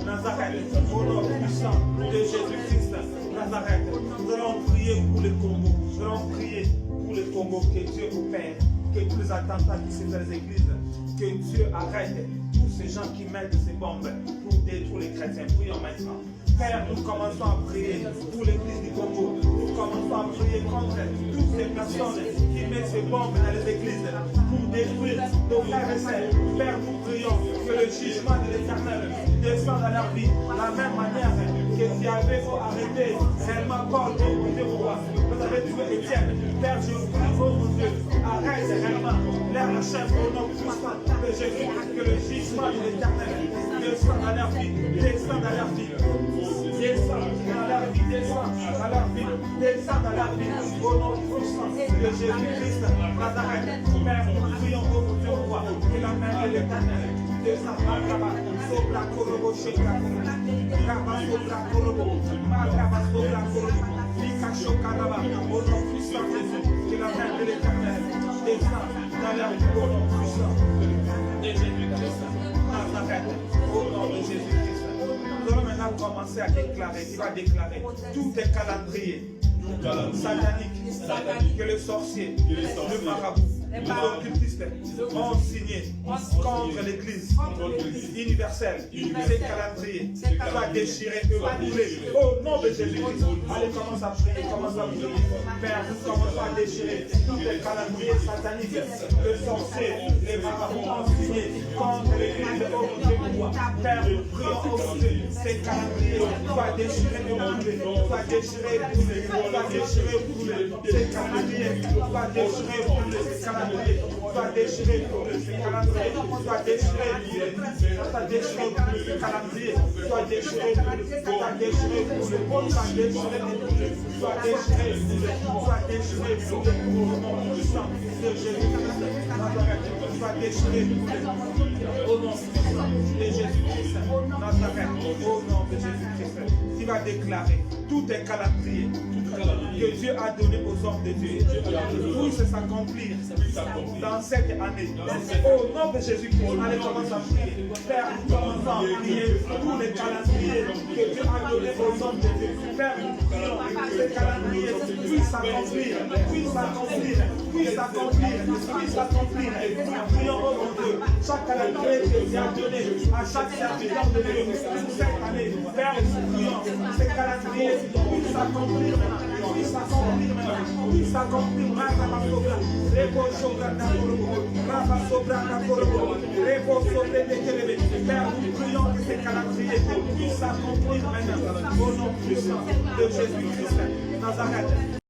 Nazareth, au nom puissant de Jésus-Christ Nazareth. Nous allons prier pour le Congo. Nous allons prier pour le Congo, que Dieu opère, que tous les attentats qui se font dans les églises, que Dieu arrête tous ces gens qui mettent ces bombes pour détruire les chrétiens. Prions maintenant. Père, nous commençons à prier pour l'église du Congo. Nous commençons à prier contre toutes ces personnes qui mettent ces bombes dans les églises pour détruire nos frères et sœurs. Père, nous prions que le jugement de l'Éternel descende dans leur vie. De la même manière que tu avais arrêté réellement Paul, oh mon Dieu, roi. Vous avez tué Étienne. Père, je vous prie, oh mon Dieu, arrête réellement leur chef au nom puissant de Jésus. Que le jugement de l'Éternel descende dans leur vie. Descende dans leur vie. Descends dans leur vie, descends dans leur vie, descends dans leur vie, au nom puissant de Jésus-Christ Nazareth. Père, nous prions au Dieu roi, que la main de l'Éternel descend dans la main, Sobra Korobo, Shekra, Rabba Sobra Korobo, Magraba Sobra Korobo, Lika Shokaraba, au nom puissant de Jésus, que la main de l'Éternel descend dans leur vie, au nom puissant de Jésus-Christ Nazareth, au nom de Jésus-Christ. Nous allons maintenant commencer à déclarer, il va déclarer tout est calendrier satanique, que les sorciers, le marabout, les occultistes ont signé contre l'église universelle. Ces calendriers soient déchirés, brûlés. Au nom de Jésus-Christ, allez, commence à prier, commence à prier. Père, nous commençons à déchirer tous les calendriers sataniques. Les sorciers, les marabouts ont signé contre l'église. Au nom de roi. Père, nous prions au nom de ces calendriers soient déchirés, brûlés, soient déchirés, brûlés, soient déchirés, brûlés. Ces calendriers soient déchirés, brûlés, ces calendriers soient déchirés, brûlés, ces calendriers soient déchirés, brûlés, soient déchirés, brûlés, ces calendriers soient déchirés, brûlés, soient déchirés, brûlés, soient déchirés, brûlés, soient déchirés, brûlés, soient déchirés, brûlés, au nom puissant de Jésus-Christ Nazareth, soient déchirés, brûlés, au nom puissant de Jésus-Christ Nazareth, au nom de Jésus-Christ. Tu vas déclarer tout est calendrier que Dieu a donné aux hommes de Dieu puisse s'accomplir dans cette année. Au nom de Jésus-Christ, allez commencer à prier. Père, nous commençons à prier tous les calendriers que Dieu donné aux hommes de Dieu. Père, nous prions que ces calendriers puissent s'accomplir, puissent s'accomplir, puissent s'accomplir, puissent s'accomplir. Nous prions, oh mon Dieu, chaque calendrier que tu as donné à chaque serviteur de Dieu pour cette année. Père, nous prions que ces calendriers puissent s'accomplir maintenant, puissent s'accomplir maintenant, puissent s'accomplir maintenant. Repo Sobra Nakorobo, Rapa Sobra Nakorobo, Repo Sobre de Kelebe. Père, nous prions que ces calendriers puissent s'accomplir maintenant au nom puissant de Jésus-Christ Nazareth.